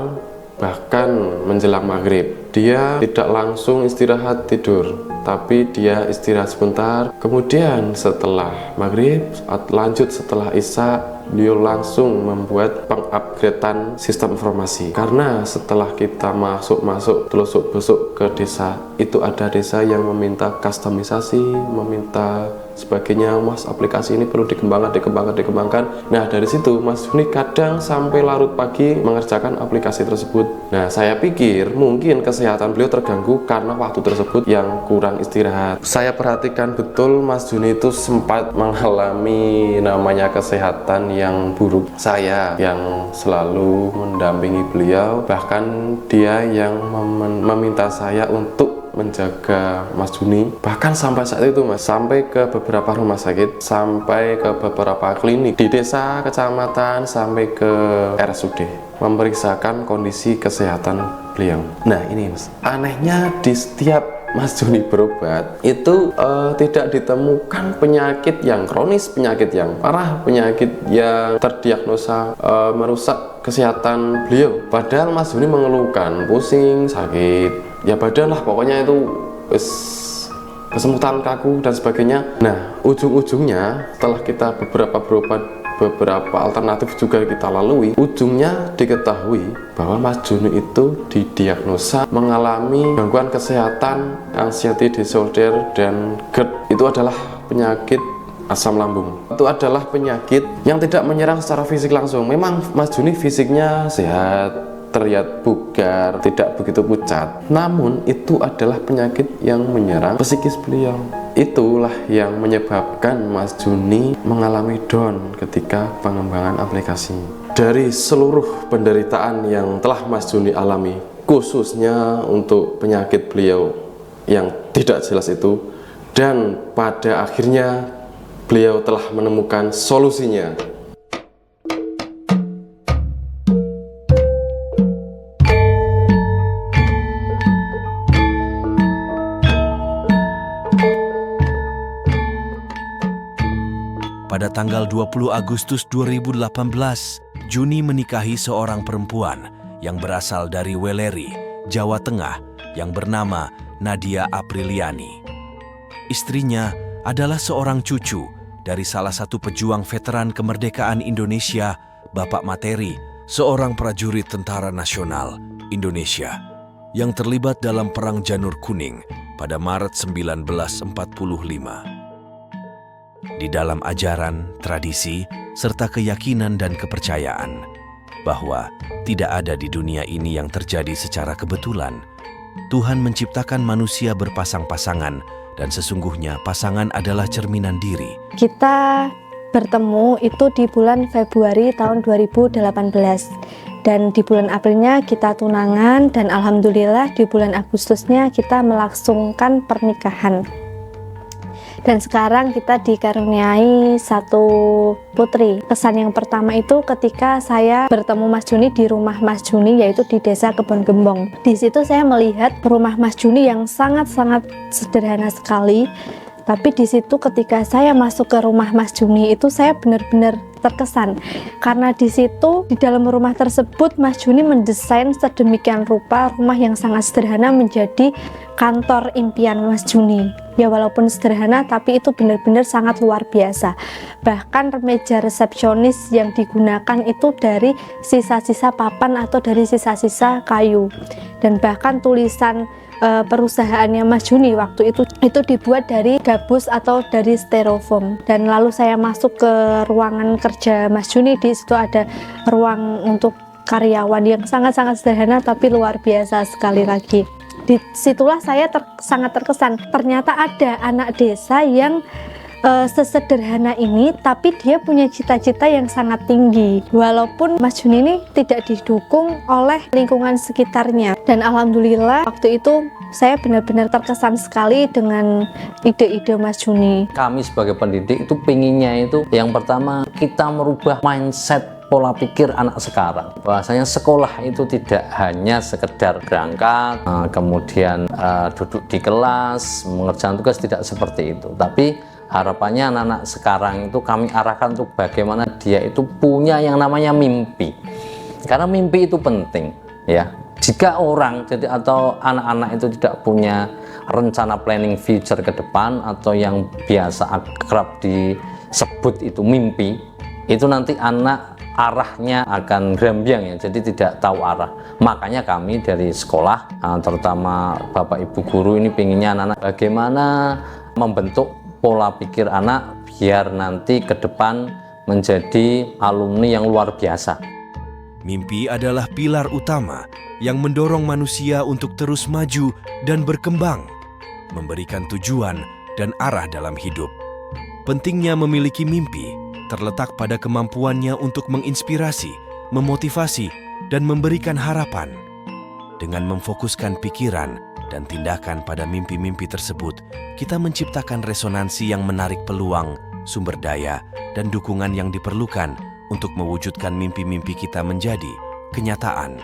bahkan menjelang maghrib. Dia tidak langsung istirahat tidur, tapi dia istirahat sebentar. Kemudian setelah maghrib, lanjut setelah isya, beliau langsung membuat pengupgradean sistem informasi. Karena setelah kita masuk telusuk-belusuk ke desa, itu ada desa yang meminta customisasi, meminta sebagainya. Mas, aplikasi ini perlu dikembangkan. Nah, dari situ Mas Juni kadang sampai larut pagi mengerjakan aplikasi tersebut. Nah, saya pikir mungkin kesehatan beliau terganggu karena waktu tersebut yang kurang istirahat. Saya perhatikan betul Mas Juni itu sempat mengalami namanya kesehatan yang buruk. Saya yang selalu mendampingi beliau, bahkan dia yang meminta saya untuk menjaga Mas Juni, bahkan sampai saat itu Mas, sampai ke beberapa rumah sakit, sampai ke beberapa klinik di desa, kecamatan, sampai ke RSUD memeriksakan kondisi kesehatan beliau. Nah ini Mas, anehnya di setiap Mas Juni berobat itu tidak ditemukan penyakit yang kronis, penyakit yang parah, penyakit yang terdiagnosa merusak kesehatan beliau. Padahal Mas Juni mengeluhkan pusing, sakit ya badan lah, pokoknya itu kesemutan, kaku dan sebagainya. Nah ujung-ujungnya setelah kita beberapa alternatif juga kita lalui, ujungnya diketahui bahwa Mas Juni itu didiagnosa mengalami gangguan kesehatan anxiety disorder dan GERD. Itu adalah penyakit asam lambung. Itu adalah penyakit yang tidak menyerang secara fisik langsung. Memang Mas Juni fisiknya sehat, terlihat bugar, tidak begitu pucat. Namun itu adalah penyakit yang menyerang psikis beliau. Itulah yang menyebabkan Mas Juni mengalami down ketika pengembangan aplikasi. Dari seluruh penderitaan yang telah Mas Juni alami, khususnya untuk penyakit beliau yang tidak jelas itu, dan pada akhirnya beliau telah menemukan solusinya. Pada tanggal 20 Agustus 2018, Juni menikahi seorang perempuan yang berasal dari Weleri, Jawa Tengah, yang bernama Nadia Apriliani. Istrinya adalah seorang cucu dari salah satu pejuang veteran kemerdekaan Indonesia, Bapak Materi, seorang prajurit Tentara Nasional Indonesia yang terlibat dalam Perang Janur Kuning pada Maret 1945. Di dalam ajaran, tradisi, serta keyakinan dan kepercayaan bahwa tidak ada di dunia ini yang terjadi secara kebetulan, Tuhan menciptakan manusia berpasang-pasangan dan sesungguhnya pasangan adalah cerminan diri. Kita bertemu itu di bulan Februari tahun 2018 dan di bulan Aprilnya kita tunangan dan alhamdulillah di bulan Agustusnya kita melangsungkan pernikahan. Dan sekarang kita dikaruniai satu putri. Kesan yang pertama itu ketika saya bertemu Mas Juni di rumah Mas Juni, yaitu di Desa Kebon Gembong. Di situ saya melihat rumah Mas Juni yang sangat-sangat sederhana sekali. Tapi di situ ketika saya masuk ke rumah Mas Juni itu saya benar-benar terkesan, karena di situ di dalam rumah tersebut Mas Juni mendesain sedemikian rupa rumah yang sangat sederhana menjadi kantor impian Mas Juni. Ya walaupun sederhana tapi itu benar-benar sangat luar biasa. Bahkan meja resepsionis yang digunakan itu dari sisa-sisa papan atau dari sisa-sisa kayu, dan bahkan tulisan perusahaannya Mas Juni waktu itu dibuat dari gabus atau dari styrofoam. Dan lalu saya masuk ke ruangan kerja Mas Juni. Di situ ada ruang untuk karyawan yang sangat-sangat sederhana tapi luar biasa sekali lagi. Disitulah saya sangat terkesan. Ternyata ada anak desa yang sesederhana ini tapi dia punya cita-cita yang sangat tinggi, walaupun Mas Juni ini tidak didukung oleh lingkungan sekitarnya. Dan alhamdulillah waktu itu saya benar-benar terkesan sekali dengan ide-ide Mas Juni. Kami sebagai pendidik itu pinginnya itu yang pertama kita merubah mindset pola pikir anak sekarang, bahwasanya sekolah itu tidak hanya sekedar berangkat kemudian duduk di kelas mengerjakan tugas, tidak seperti itu. Tapi harapannya anak-anak sekarang itu kami arahkan untuk bagaimana dia itu punya yang namanya mimpi, karena mimpi itu penting ya. Jika orang atau anak-anak itu tidak punya rencana planning future ke depan, atau yang biasa akrab disebut itu mimpi, itu nanti anak arahnya akan gerambiang ya, jadi tidak tahu arah. Makanya kami dari sekolah, terutama Bapak Ibu guru ini pinginnya anak-anak bagaimana membentuk pola pikir anak biar nanti ke depan menjadi alumni yang luar biasa. Mimpi adalah pilar utama yang mendorong manusia untuk terus maju dan berkembang, memberikan tujuan dan arah dalam hidup. Pentingnya memiliki mimpi terletak pada kemampuannya untuk menginspirasi, memotivasi, dan memberikan harapan. Dengan memfokuskan pikiran dan tindakan pada mimpi-mimpi tersebut, kita menciptakan resonansi yang menarik peluang, sumber daya, dan dukungan yang diperlukan untuk mewujudkan mimpi-mimpi kita menjadi kenyataan.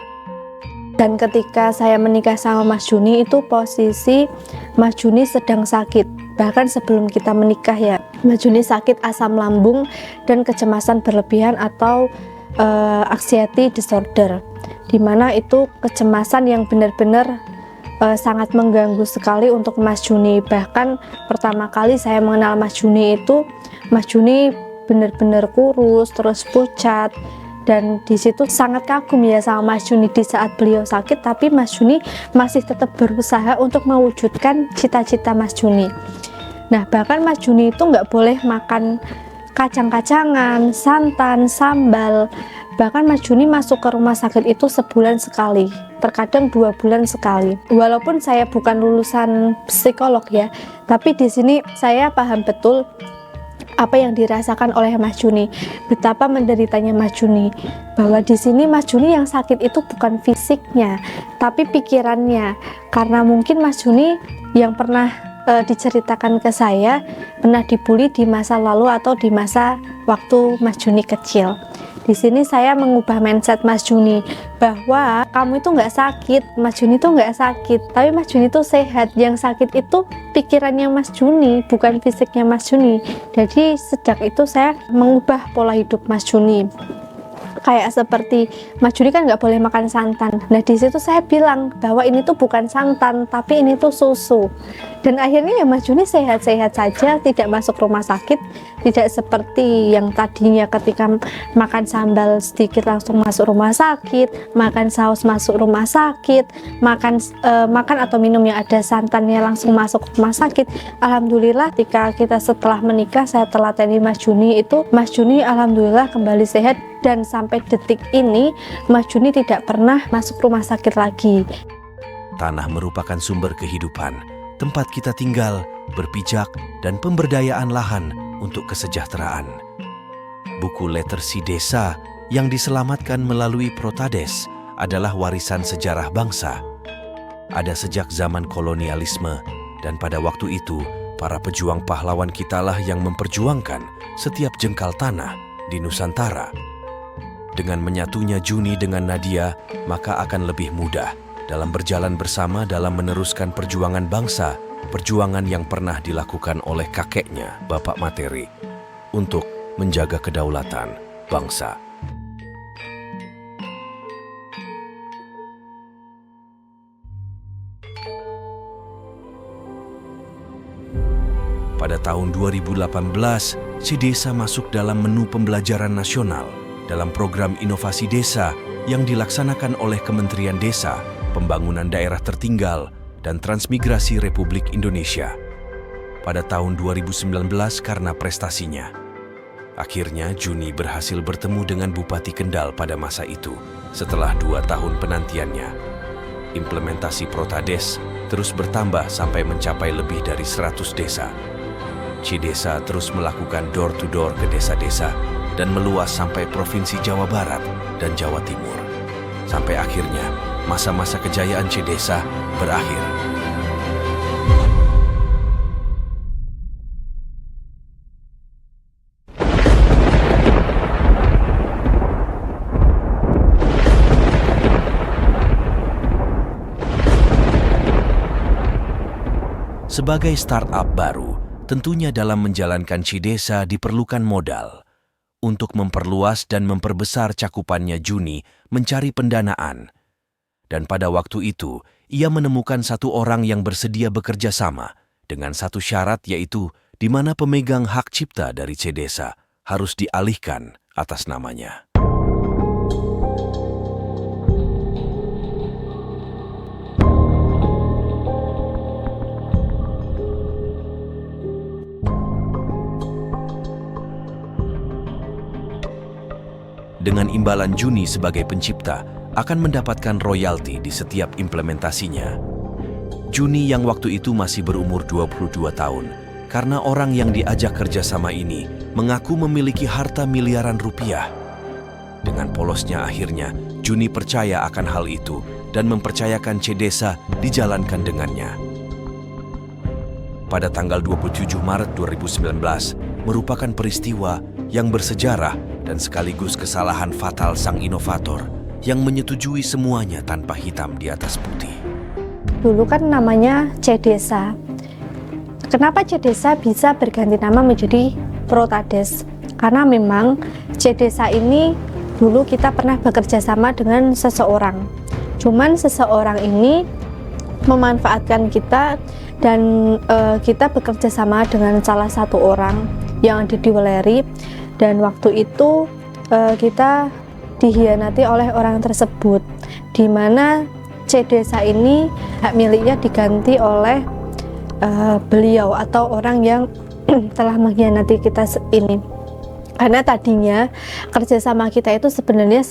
Dan ketika saya menikah sama Mas Juni itu posisi Mas Juni sedang sakit. Bahkan sebelum kita menikah ya, Mas Juni sakit asam lambung dan kecemasan berlebihan atau anxiety disorder, dimana itu kecemasan yang benar-benar sangat mengganggu sekali untuk Mas Juni. Bahkan pertama kali saya mengenal Mas Juni itu, Mas Juni benar-benar kurus, terus pucat, dan di situ sangat kagum ya sama Mas Juni di saat beliau sakit, tapi Mas Juni masih tetap berusaha untuk mewujudkan cita-cita Mas Juni. Nah bahkan Mas Juni itu nggak boleh makan kacang-kacangan, santan, sambal. Bahkan Mas Juni masuk ke rumah sakit itu sebulan sekali, terkadang 2 bulan sekali. Walaupun saya bukan lulusan psikolog ya, tapi di sini saya paham betul apa yang dirasakan oleh Mas Juni, betapa menderitanya Mas Juni, bahwa di sini Mas Juni yang sakit itu bukan fisiknya, tapi pikirannya. Karena mungkin Mas Juni yang pernah diceritakan ke saya pernah dibully di masa lalu atau di masa waktu Mas Juni kecil. Di sini saya mengubah mindset Mas Juni bahwa kamu itu nggak sakit, Mas Juni itu nggak sakit, tapi Mas Juni itu sehat. Yang sakit itu pikirannya Mas Juni, bukan fisiknya Mas Juni. Jadi sejak itu saya mengubah pola hidup Mas Juni. Kayak seperti Mas Juni kan nggak boleh makan santan. Nah di situ saya bilang bahwa ini tuh bukan santan, tapi ini tuh susu. Dan akhirnya ya Mas Juni sehat-sehat saja, tidak masuk rumah sakit, tidak seperti yang tadinya ketika makan sambal sedikit langsung masuk rumah sakit, makan saus masuk rumah sakit, makan atau minum yang ada santannya langsung masuk rumah sakit. Alhamdulillah ketika kita setelah menikah, saya telateni Mas Juni itu, Mas Juni alhamdulillah kembali sehat. Dan sampai detik ini Mas Juni tidak pernah masuk rumah sakit lagi. Tanah merupakan sumber kehidupan, tempat kita tinggal, berpijak, dan pemberdayaan lahan untuk kesejahteraan. Buku Letersi Desa yang diselamatkan melalui Protades adalah warisan sejarah bangsa. Ada sejak zaman kolonialisme, dan pada waktu itu Para pejuang pahlawan kitalah yang memperjuangkan setiap jengkal tanah di Nusantara. Dengan menyatunya Juni dengan Nadia, maka akan lebih mudah dalam berjalan bersama dalam meneruskan perjuangan bangsa, perjuangan yang pernah dilakukan oleh kakeknya, Bapak Materi, untuk menjaga kedaulatan bangsa. Pada tahun 2018, CDesa masuk dalam menu pembelajaran nasional dalam program inovasi desa yang dilaksanakan oleh Kementerian Desa, Pembangunan Daerah Tertinggal, dan Transmigrasi Republik Indonesia. Pada tahun 2019 karena prestasinya. Akhirnya Juni berhasil bertemu dengan Bupati Kendal pada masa itu setelah 2 tahun penantiannya. Implementasi Protades terus bertambah sampai mencapai lebih dari 100 desa. CDesa terus melakukan door-to-door ke desa-desa dan meluas sampai Provinsi Jawa Barat dan Jawa Timur. Sampai akhirnya, masa-masa kejayaan CDesa berakhir. Sebagai startup baru, tentunya dalam menjalankan CDesa diperlukan modal. Untuk memperluas dan memperbesar cakupannya Juni mencari pendanaan. Dan pada waktu itu, ia menemukan satu orang yang bersedia bekerja sama dengan satu syarat, yaitu di mana pemegang hak cipta dari CDesa harus dialihkan atas namanya. Dengan imbalan Juni sebagai pencipta, akan mendapatkan royalti di setiap implementasinya. Juni yang waktu itu masih berumur 22 tahun, karena orang yang diajak kerjasama ini mengaku memiliki harta miliaran rupiah. Dengan polosnya akhirnya, Juni percaya akan hal itu dan mempercayakan CDesa dijalankan dengannya. Pada tanggal 27 Maret 2019, merupakan peristiwa yang bersejarah dan sekaligus kesalahan fatal sang inovator yang menyetujui semuanya tanpa hitam di atas putih. Dulu kan namanya CDesa. Kenapa CDesa bisa berganti nama menjadi Protades? Karena memang CDesa ini dulu kita pernah bekerja sama dengan seseorang. Cuman seseorang ini memanfaatkan kita dan kita bekerja sama dengan salah satu orang yang ada di Weleri. Dan waktu itu kita dihianati oleh orang tersebut, di mana CDesa ini hak miliknya diganti oleh beliau atau orang yang telah mengkhianati kita ini. Karena tadinya kerjasama kita itu sebenarnya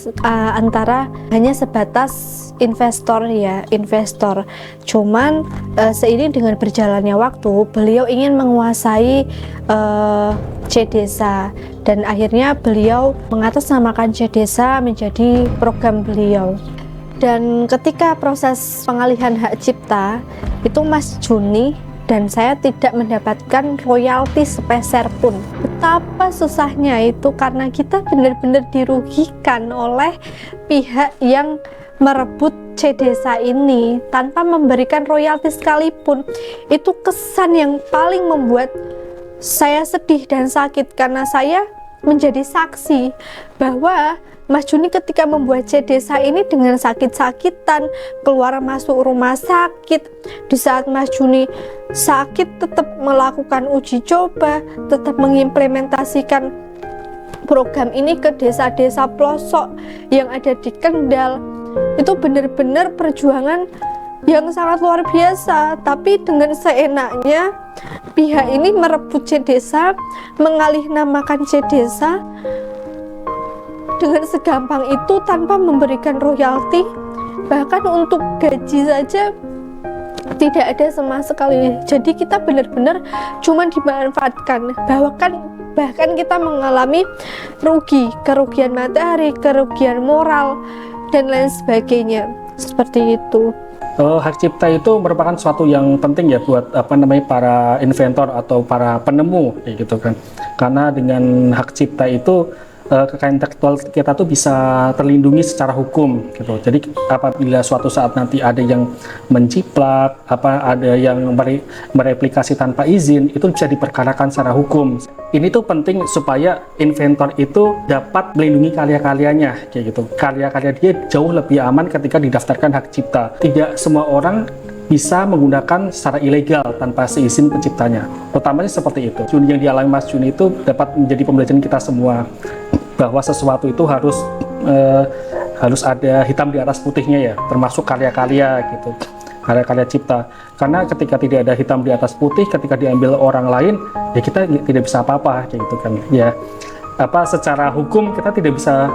antara hanya sebatas investor. Cuman seiring dengan berjalannya waktu, beliau ingin menguasai CDesa dan akhirnya beliau mengatasnamakan CDesa menjadi program beliau. Dan ketika proses pengalihan hak cipta itu Mas Juni dan saya tidak mendapatkan royalti sepeser pun. Betapa susahnya itu karena kita benar-benar dirugikan oleh pihak yang merebut CDesa ini tanpa memberikan royalti sekalipun. Itu kesan yang paling membuat saya sedih dan sakit karena saya menjadi saksi bahwa Mas Juni ketika membuat CDesa ini dengan sakit-sakitan, keluar masuk rumah sakit. Di saat Mas Juni sakit tetap melakukan uji coba, tetap mengimplementasikan program ini ke desa-desa pelosok yang ada di Kendal. Itu benar-benar perjuangan yang sangat luar biasa. Tapi dengan seenaknya pihak ini merebut CDesa, mengalih-namakan CDesa dengan segampang itu tanpa memberikan royalti. Bahkan untuk gaji saja tidak ada sama sekali. Jadi kita benar-benar cuma dimanfaatkan. Bahkan kita mengalami kerugian materi, kerugian moral dan lain sebagainya. Seperti itu. Hak cipta itu merupakan suatu yang penting ya buat para inventor atau para penemu kayak gitu kan. Karena dengan hak cipta itu kekayaan intelektual kita tuh bisa terlindungi secara hukum gitu. Jadi apabila suatu saat nanti ada yang menciplak, ada yang mereplikasi tanpa izin, itu bisa diperkarakan secara hukum. Ini tuh penting supaya inventor itu dapat melindungi karya-karyanya kayak gitu. Karya-karya dia jauh lebih aman ketika didaftarkan hak cipta. Tidak semua orang bisa menggunakan secara ilegal tanpa seizin penciptanya. Utamanya seperti itu. Yang dialami Mas Juni itu dapat menjadi pembelajaran kita semua bahwa sesuatu itu harus ada hitam di atas putihnya ya, termasuk karya-karya gitu, karya-karya cipta. Karena ketika tidak ada hitam di atas putih, ketika diambil orang lain, ya kita tidak bisa apa-apa kayak gitu kan. Ya secara hukum kita tidak bisa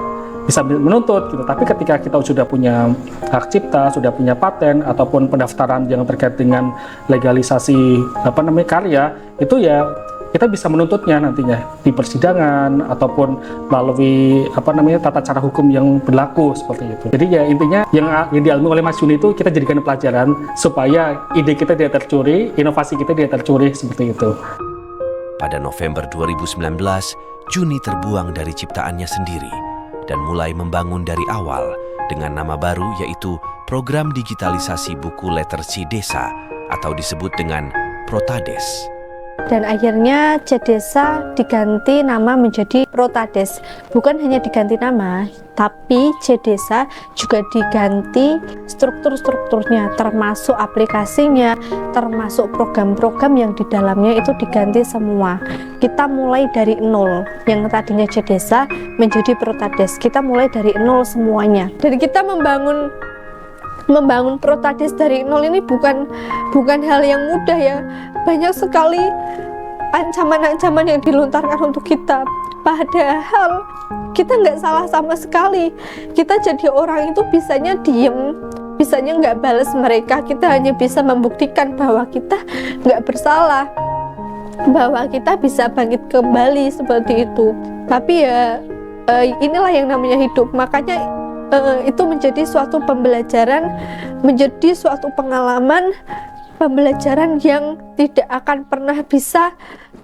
menuntut gitu. Tapi ketika kita sudah punya hak cipta, sudah punya paten ataupun pendaftaran yang terkait dengan legalisasi karya, itu ya kita bisa menuntutnya nantinya di persidangan ataupun melalui tata cara hukum yang berlaku seperti itu. Jadi ya intinya yang dialami oleh Mas Juni itu kita jadikan pelajaran supaya ide kita tidak tercuri, inovasi kita tidak tercuri seperti itu. Pada November 2019, Juni terbuang dari ciptaannya sendiri dan mulai membangun dari awal dengan nama baru yaitu Program Digitalisasi Buku Literasi Desa atau disebut dengan Protades. Dan akhirnya Cdesa diganti nama menjadi Protades. Bukan hanya diganti nama, tapi Cdesa juga diganti struktur-strukturnya, termasuk aplikasinya, termasuk program-program yang di dalamnya itu diganti semua. Kita mulai dari nol. Yang tadinya Cdesa menjadi Protades. Kita mulai dari nol semuanya. Dan kita membangun Protades dari nol ini bukan hal yang mudah ya. Banyak sekali ancaman-ancaman yang dilontarkan untuk kita. Padahal kita nggak salah sama sekali. Kita jadi orang itu bisanya diem, bisanya nggak balas mereka. Kita hanya bisa membuktikan bahwa kita nggak bersalah, bahwa kita bisa bangkit kembali seperti itu. Tapi ya inilah yang namanya hidup. Makanya itu menjadi suatu pembelajaran, menjadi suatu pengalaman, pembelajaran yang tidak akan pernah bisa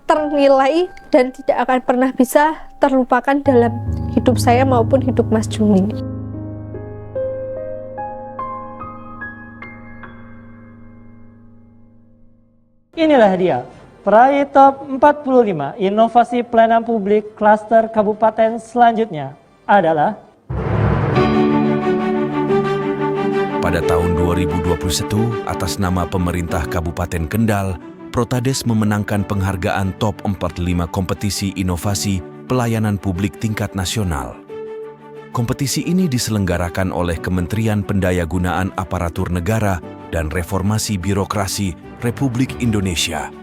ternilai dan tidak akan pernah bisa terlupakan dalam hidup saya maupun hidup Mas Juni. Inilah dia, peraih top 45 inovasi pelayanan publik klaster kabupaten selanjutnya adalah pada tahun 2021, atas nama pemerintah Kabupaten Kendal, Protades memenangkan penghargaan top 45 kompetisi inovasi pelayanan publik tingkat nasional. Kompetisi ini diselenggarakan oleh Kementerian Pendayagunaan Aparatur Negara dan Reformasi Birokrasi Republik Indonesia.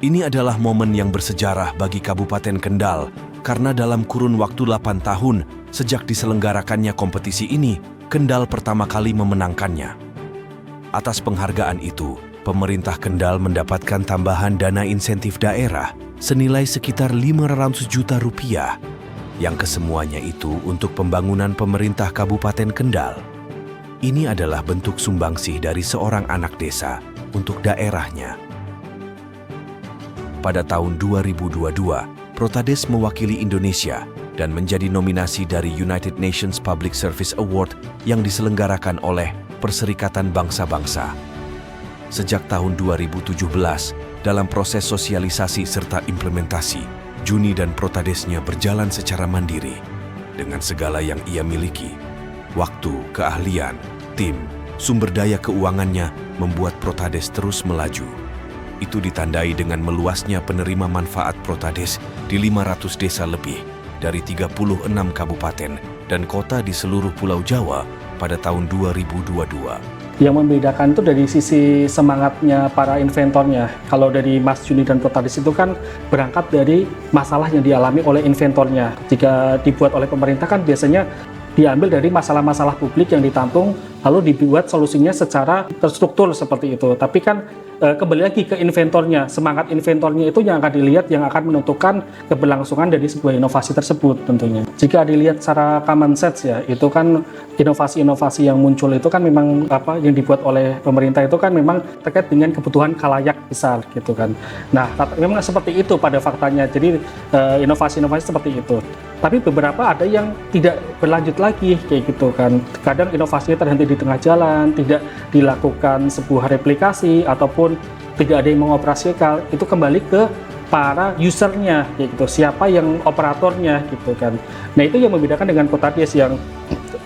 Ini adalah momen yang bersejarah bagi Kabupaten Kendal karena dalam kurun waktu 8 tahun sejak diselenggarakannya kompetisi ini, Kendal pertama kali memenangkannya. Atas penghargaan itu, pemerintah Kendal mendapatkan tambahan dana insentif daerah senilai sekitar 500 juta rupiah, yang kesemuanya itu untuk pembangunan pemerintah Kabupaten Kendal. Ini adalah bentuk sumbangsih dari seorang anak desa untuk daerahnya. Pada tahun 2022, Protades mewakili Indonesia dan menjadi nominasi dari United Nations Public Service Award yang diselenggarakan oleh Perserikatan Bangsa-Bangsa. Sejak tahun 2017, dalam proses sosialisasi serta implementasi, Juni dan Protadesnya berjalan secara mandiri dengan segala yang ia miliki. Waktu, keahlian, tim, sumber daya keuangannya membuat Protades terus melaju. Itu ditandai dengan meluasnya penerima manfaat Protades di 500 desa lebih dari 36 kabupaten dan kota di seluruh Pulau Jawa pada tahun 2022. Yang membedakan itu dari sisi semangatnya para inventornya. Kalau dari Mas Juni dan Protades itu kan berangkat dari masalah yang dialami oleh inventornya. Jika dibuat oleh pemerintah kan biasanya diambil dari masalah-masalah publik yang ditampung lalu dibuat solusinya secara terstruktur seperti itu. Tapi kan kembali lagi ke inventornya, semangat inventornya itu yang akan dilihat, yang akan menentukan keberlangsungan dari sebuah inovasi tersebut tentunya. Jika dilihat secara common sense ya, itu kan inovasi-inovasi yang muncul itu kan memang yang dibuat oleh pemerintah itu kan memang terkait dengan kebutuhan khalayak besar gitu kan. Nah, memang seperti itu pada faktanya. Jadi inovasi-inovasi seperti itu. Tapi beberapa ada yang tidak berlanjut lagi kayak gitu kan. Kadang inovasinya terhenti di tengah jalan, tidak dilakukan sebuah replikasi ataupun tidak ada yang mengoperasikan. Itu kembali ke para usernya kayak gitu. Siapa yang operatornya gitu kan. Nah, itu yang membedakan dengan Protades yang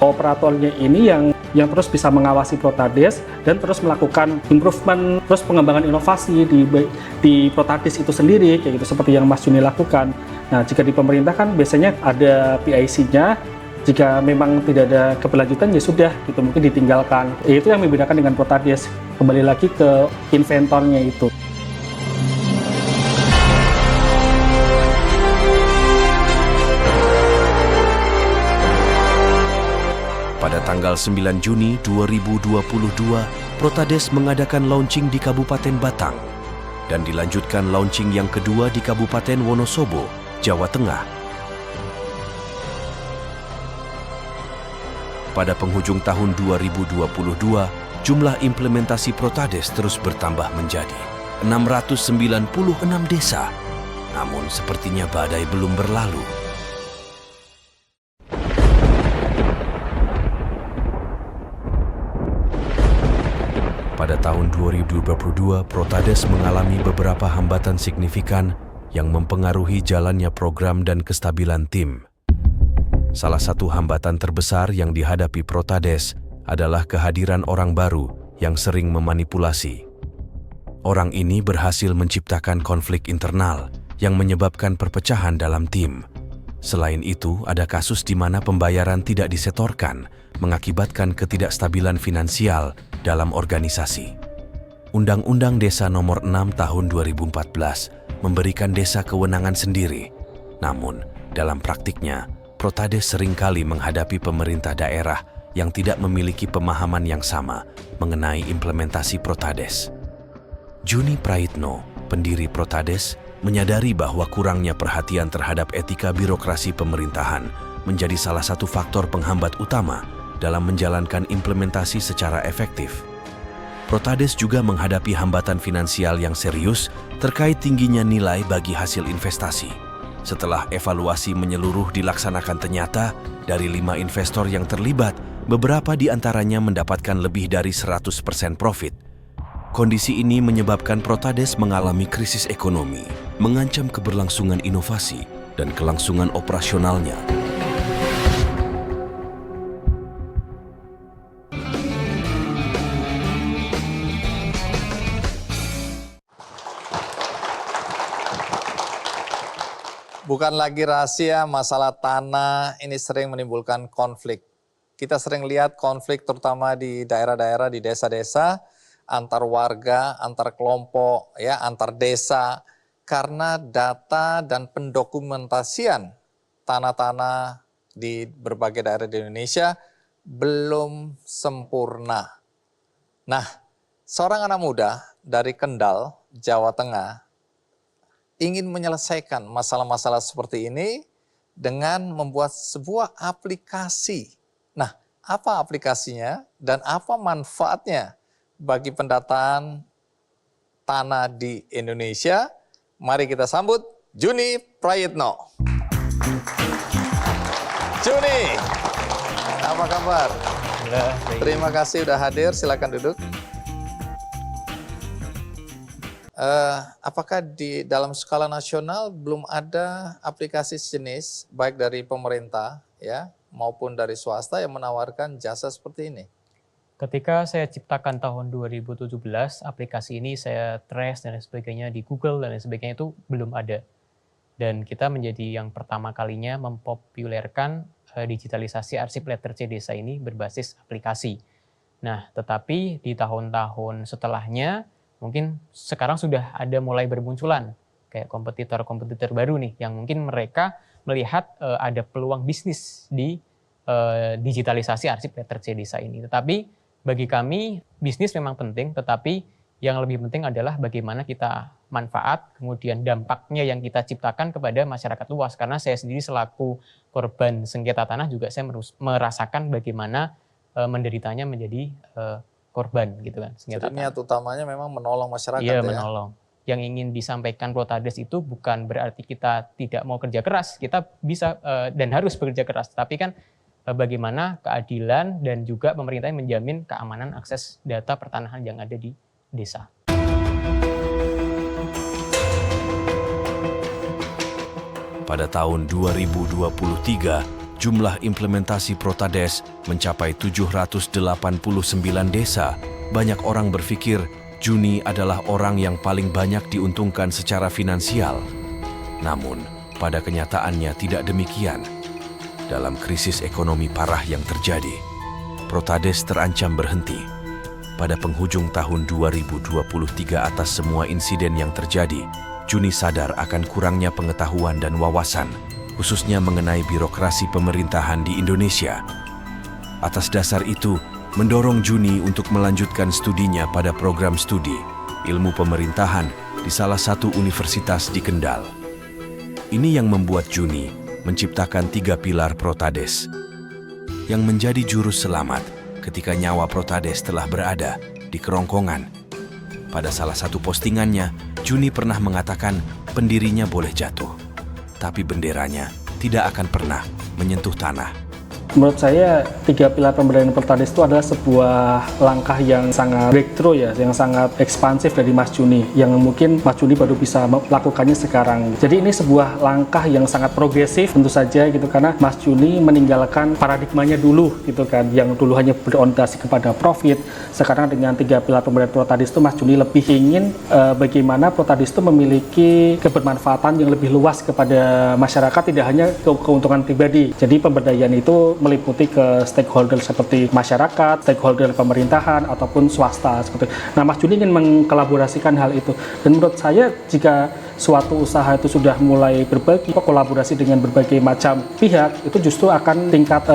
operatornya ini yang terus bisa mengawasi Protades dan terus melakukan improvement, terus pengembangan inovasi di Protades itu sendiri kayak gitu, seperti yang Mas Juni lakukan. Nah, jika di pemerintah kan biasanya ada PIC-nya, jika memang tidak ada keberlanjutan ya sudah gitu, mungkin ditinggalkan. Itu yang membedakan dengan Protades, kembali lagi ke inventornya itu. Pada tanggal 9 Juni 2022, Protades mengadakan launching di Kabupaten Batang dan dilanjutkan launching yang kedua di Kabupaten Wonosobo, Jawa Tengah. Pada penghujung tahun 2022, jumlah implementasi Protades terus bertambah menjadi 696 desa. Namun sepertinya badai belum berlalu. Pada tahun 2022, Protades mengalami beberapa hambatan signifikan yang mempengaruhi jalannya program dan kestabilan tim. Salah satu hambatan terbesar yang dihadapi Protades adalah kehadiran orang baru yang sering memanipulasi. Orang ini berhasil menciptakan konflik internal yang menyebabkan perpecahan dalam tim. Selain itu, ada kasus di mana pembayaran tidak disetorkan, mengakibatkan ketidakstabilan finansial dalam organisasi. Undang-Undang Desa Nomor 6 Tahun 2014 memberikan desa kewenangan sendiri. Namun, dalam praktiknya, Protades seringkali menghadapi pemerintah daerah yang tidak memiliki pemahaman yang sama mengenai implementasi Protades. Juni Prayitno, pendiri Protades, menyadari bahwa kurangnya perhatian terhadap etika birokrasi pemerintahan menjadi salah satu faktor penghambat utama dalam menjalankan implementasi secara efektif. Protades juga menghadapi hambatan finansial yang serius terkait tingginya nilai bagi hasil investasi. Setelah evaluasi menyeluruh dilaksanakan, ternyata dari 5 investor yang terlibat, beberapa di antaranya mendapatkan lebih dari 100% profit. Kondisi ini menyebabkan Protades mengalami krisis ekonomi, mengancam keberlangsungan inovasi dan kelangsungan operasionalnya. Bukan lagi rahasia, masalah tanah ini sering menimbulkan konflik. Kita sering lihat konflik terutama di daerah-daerah, di desa-desa, antar warga, antar kelompok, ya, antar desa, karena data dan pendokumentasian tanah-tanah di berbagai daerah di Indonesia belum sempurna. Nah, seorang anak muda dari Kendal, Jawa Tengah, ingin menyelesaikan masalah-masalah seperti ini dengan membuat sebuah aplikasi. Nah, apa aplikasinya dan apa manfaatnya bagi pendataan tanah di Indonesia? Mari kita sambut Juni Prayitno. Juni, apa kabar? Terima kasih sudah hadir, silakan duduk. Apakah di dalam skala nasional belum ada aplikasi sejenis baik dari pemerintah ya maupun dari swasta yang menawarkan jasa seperti ini? Ketika saya ciptakan tahun 2017, aplikasi ini saya trace dan sebagainya di Google dan sebagainya itu belum ada. Dan kita menjadi yang pertama kalinya mempopulerkan digitalisasi arsip letter C desa ini berbasis aplikasi. Nah, tetapi di tahun-tahun setelahnya mungkin sekarang sudah ada mulai bermunculan kayak kompetitor-kompetitor baru nih yang mungkin mereka melihat ada peluang bisnis di digitalisasi arsip letter C desa ini. Tetapi Bagi kami, bisnis memang penting, tetapi yang lebih penting adalah bagaimana kita manfaat, kemudian dampaknya yang kita ciptakan kepada masyarakat luas. Karena saya sendiri selaku korban sengketa tanah juga saya merasakan bagaimana menderitanya menjadi korban gitu kan. Jadi niat utamanya memang menolong masyarakat. Iya, ya? menolong. Yang ingin disampaikan Protades itu bukan berarti kita tidak mau kerja keras, kita bisa dan harus bekerja keras, tapi kan bagaimana keadilan dan juga pemerintah yang menjamin keamanan akses data pertanahan yang ada di desa. Pada tahun 2023, jumlah implementasi Protades mencapai 789 desa. Banyak orang berpikir Juni adalah orang yang paling banyak diuntungkan secara finansial. Namun, pada kenyataannya tidak demikian. Dalam krisis ekonomi parah yang terjadi, Protades terancam berhenti. Pada penghujung tahun 2023 atas semua insiden yang terjadi, Juni sadar akan kurangnya pengetahuan dan wawasan, khususnya mengenai birokrasi pemerintahan di Indonesia. Atas dasar itu, mendorong Juni untuk melanjutkan studinya pada program studi ilmu pemerintahan di salah satu universitas di Kendal. Ini yang membuat Juni menciptakan 3 pilar Protades yang menjadi juru selamat ketika nyawa Protades telah berada di kerongkongan. Pada salah satu postingannya, Juni pernah mengatakan pendirinya boleh jatuh, tapi benderanya tidak akan pernah menyentuh tanah. Menurut saya 3 pilar pemberdayaan Protades itu adalah sebuah langkah yang sangat breakthrough ya, yang sangat ekspansif dari Mas Juni, yang mungkin Mas Juni baru bisa melakukannya sekarang. Jadi ini sebuah langkah yang sangat progresif tentu saja gitu, karena Mas Juni meninggalkan paradigmanya dulu gitu kan, yang dulu hanya berorientasi kepada profit. Sekarang dengan 3 pilar pemberdayaan Protades itu Mas Juni lebih ingin bagaimana Protades itu memiliki kebermanfaatan yang lebih luas kepada masyarakat, tidak hanya keuntungan pribadi. Jadi pemberdayaan itu meliputi ke stakeholder seperti masyarakat, stakeholder pemerintahan, ataupun swasta seperti. Nah, Mas Juni ingin mengkolaborasikan hal itu. Dan menurut saya, jika suatu usaha itu sudah mulai berbagi, kolaborasi dengan berbagai macam pihak, itu justru akan tingkat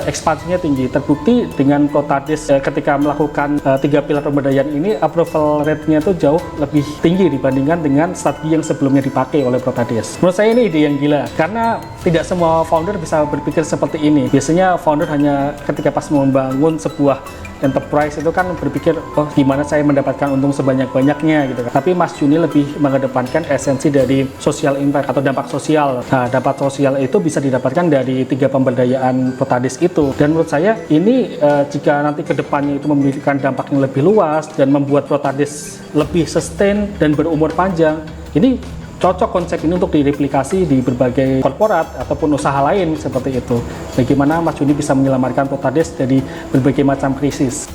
ekspansinya tinggi. Terbukti dengan Protades ketika melakukan 3 pilar pemberdayaan ini, approval rate-nya itu jauh lebih tinggi dibandingkan dengan strategi yang sebelumnya dipakai oleh Protades. Menurut saya ini ide yang gila, karena tidak semua founder bisa berpikir seperti ini. Biasanya founder hanya ketika pas membangun sebuah enterprise itu kan berpikir, oh gimana saya mendapatkan untung sebanyak-banyaknya gitu kan. Tapi Mas Juni lebih mengedepankan esensi dari social impact atau dampak sosial. Nah, dampak sosial itu bisa didapatkan dari 3 pemberdayaan Protades itu. Dan menurut saya ini jika nanti ke depannya itu memberikan dampak yang lebih luas dan membuat Protades lebih sustain dan berumur panjang, ini cocok konsep ini untuk direplikasi di berbagai korporat ataupun usaha lain seperti itu. Bagaimana Mas Juni bisa menyelamatkan Protades dari berbagai macam krisis.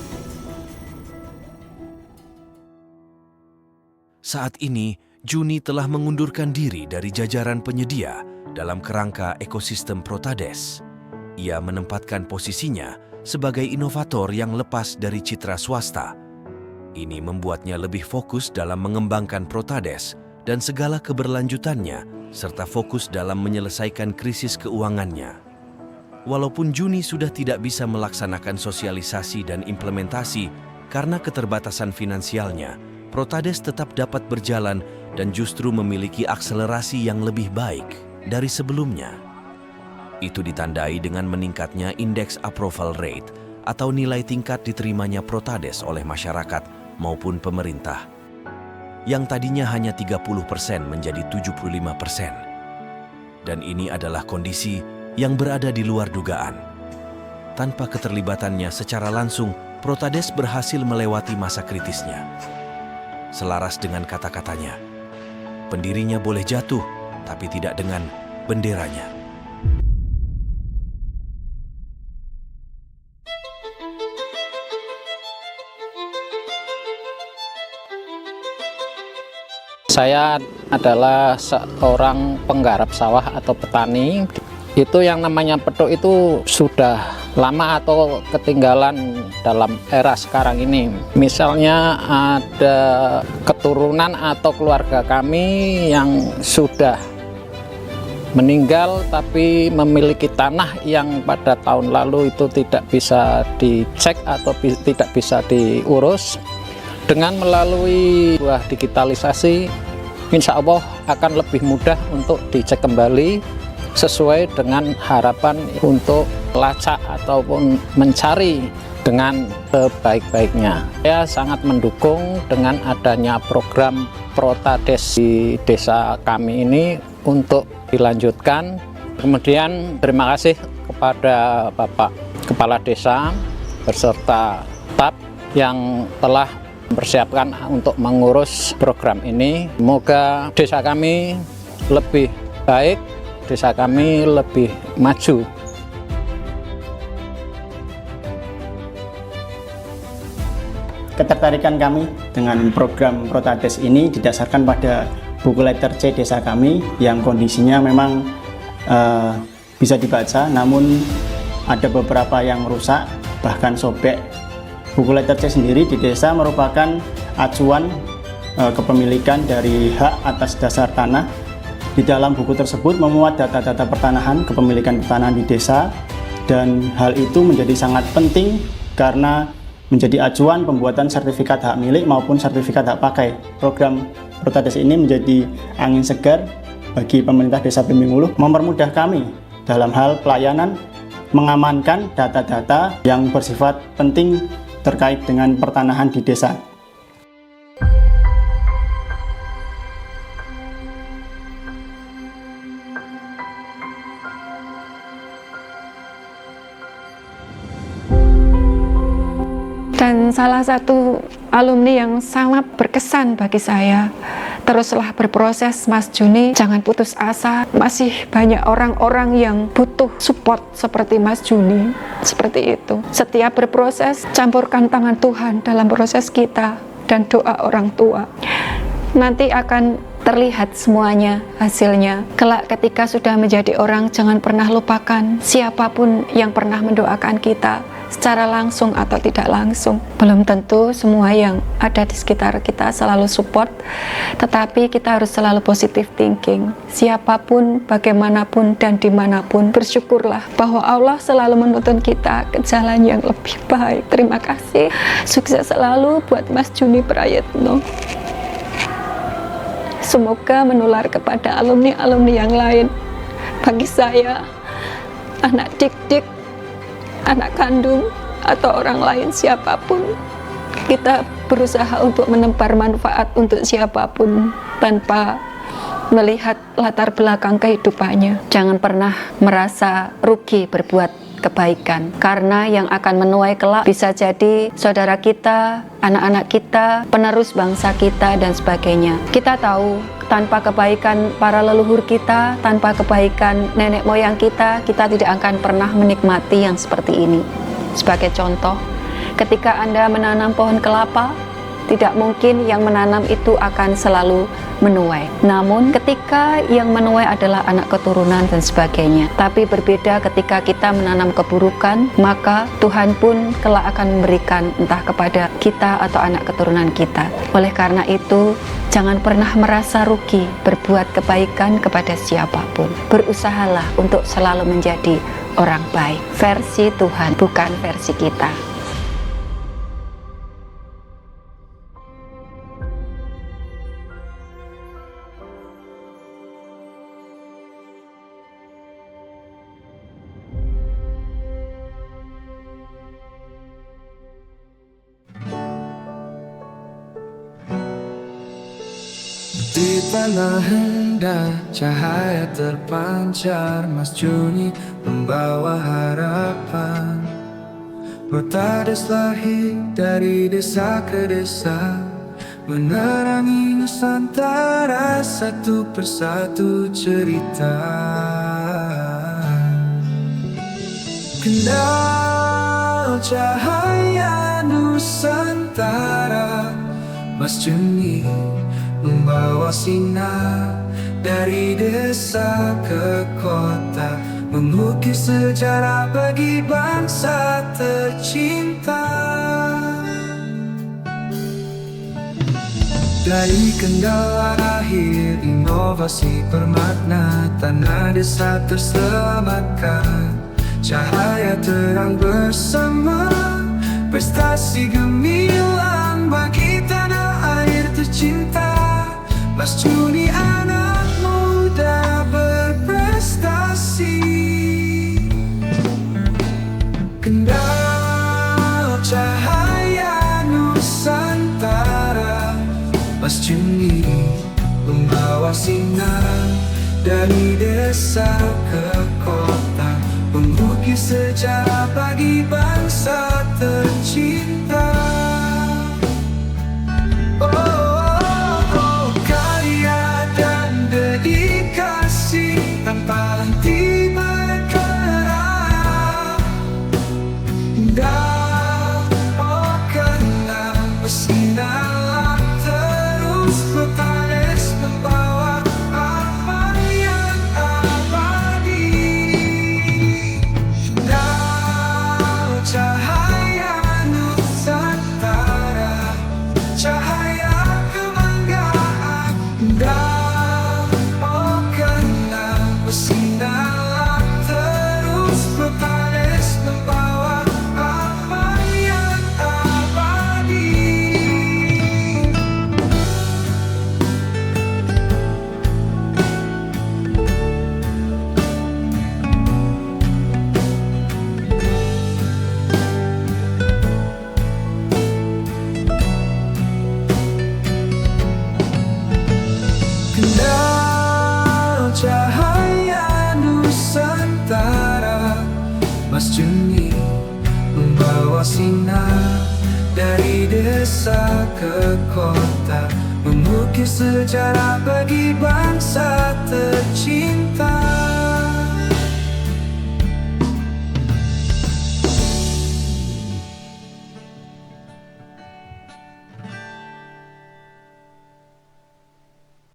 Saat ini, Juni telah mengundurkan diri dari jajaran penyedia dalam kerangka ekosistem Protades. Ia menempatkan posisinya sebagai inovator yang lepas dari citra swasta. Ini membuatnya lebih fokus dalam mengembangkan Protades dan segala keberlanjutannya, serta fokus dalam menyelesaikan krisis keuangannya. Walaupun Juni sudah tidak bisa melaksanakan sosialisasi dan implementasi karena keterbatasan finansialnya, Protades tetap dapat berjalan dan justru memiliki akselerasi yang lebih baik dari sebelumnya. Itu ditandai dengan meningkatnya indeks approval rate atau nilai tingkat diterimanya Protades oleh masyarakat maupun pemerintah, yang tadinya hanya 30% menjadi 75%. Dan ini adalah kondisi yang berada di luar dugaan. Tanpa keterlibatannya secara langsung, Protades berhasil melewati masa kritisnya. Selaras dengan kata-katanya, pendirinya boleh jatuh, tapi tidak dengan benderanya. Saya adalah seorang penggarap sawah atau petani. Itu yang namanya petuk itu sudah lama atau ketinggalan dalam era sekarang ini. Misalnya ada keturunan atau keluarga kami yang sudah meninggal tapi memiliki tanah yang pada tahun lalu itu tidak bisa dicek atau tidak bisa diurus. Dengan melalui sebuah digitalisasi, insya Allah akan lebih mudah untuk dicek kembali sesuai dengan harapan untuk lacak ataupun mencari dengan sebaik-baiknya. Saya sangat mendukung dengan adanya program Protades di desa kami ini untuk dilanjutkan. Kemudian terima kasih kepada Bapak Kepala Desa beserta staf yang telah mempersiapkan untuk mengurus program ini. Semoga desa kami lebih baik, desa kami lebih maju. Ketertarikan kami dengan program Protades ini didasarkan pada buku letter C desa kami yang kondisinya memang bisa dibaca, namun ada beberapa yang rusak bahkan sobek. Buku letter C sendiri di desa merupakan acuan kepemilikan dari hak atas dasar tanah. Di dalam buku tersebut memuat data-data pertanahan, kepemilikan pertanahan di desa, dan hal itu menjadi sangat penting karena menjadi acuan pembuatan sertifikat hak milik maupun sertifikat hak pakai. Program Protades ini menjadi angin segar bagi pemerintah Desa Blimbing Wuluh, mempermudah kami dalam hal pelayanan mengamankan data-data yang bersifat penting terkait dengan pertanahan di desa. Dan salah satu alumni yang sangat berkesan bagi saya, teruslah berproses Mas Juni, jangan putus asa, masih banyak orang-orang yang butuh support seperti Mas Juni, seperti itu. Setiap berproses, campurkan tangan Tuhan dalam proses kita dan doa orang tua. Nanti akan terlihat semuanya hasilnya. Kelak ketika sudah menjadi orang, jangan pernah lupakan siapapun yang pernah mendoakan kita, secara langsung atau tidak langsung. Belum tentu semua yang ada di sekitar kita selalu support, tetapi kita harus selalu positive thinking. Siapapun, bagaimanapun, dan dimanapun, bersyukurlah bahwa Allah selalu menuntun kita ke jalan yang lebih baik. Terima kasih. Sukses selalu buat Mas Juni Prayitno. Semoga menular kepada alumni-alumni yang lain. Bagi saya, anak dik-dik, anak kandung, atau orang lain siapapun, kita berusaha untuk menebar manfaat untuk siapapun tanpa melihat latar belakang kehidupannya. Jangan pernah merasa rugi berbuat kebaikan, karena yang akan menuai kelak bisa jadi saudara kita, anak-anak kita, penerus bangsa kita, dan sebagainya. Kita tahu tanpa kebaikan para leluhur kita, tanpa kebaikan nenek moyang kita, kita tidak akan pernah menikmati yang seperti ini. Sebagai contoh, ketika Anda menanam pohon kelapa, tidak mungkin yang menanam itu akan selalu menuai. Namun ketika yang menuai adalah anak keturunan dan sebagainya. Tapi berbeda ketika kita menanam keburukan, maka Tuhan pun kelak akan memberikan entah kepada kita atau anak keturunan kita. Oleh karena itu, jangan pernah merasa rugi berbuat kebaikan kepada siapapun. Berusahalah untuk selalu menjadi orang baik. Versi Tuhan, bukan versi kita. Di tanah hendak cahaya terpancar, Mas Juni membawa harapan. Protades lahir dari desa ke desa, menerangi Nusantara satu persatu cerita. Kendal cahaya Nusantara, Mas Juni membawa sinar dari desa ke kota, mengukir sejarah bagi bangsa tercinta. Dari Kendal lahir inovasi bermakna, tanah desa terselamatkan, cahaya terang bersama, prestasi gemilang bagi tanah air tercinta. Mas Juni anak muda berprestasi, Kendal cahaya Nusantara. Mas Juni membawa sinar dari desa ke kota, mengukis sejarah bagi bangsa tercinta. Karya dan dedikasi tanpa henti bergerak. Kenal bersinar terus bertanes, membawa amal yang abadi. Cahaya Nusantara, cahaya kebanggaan. Kenal bersinar terus bertanes, membawa amal yang abadi. Kendal cahaya Nusantara. Mas Juni membawa sinar dari desa ke kota, mengukis sejarah bagi bangsa tercinta.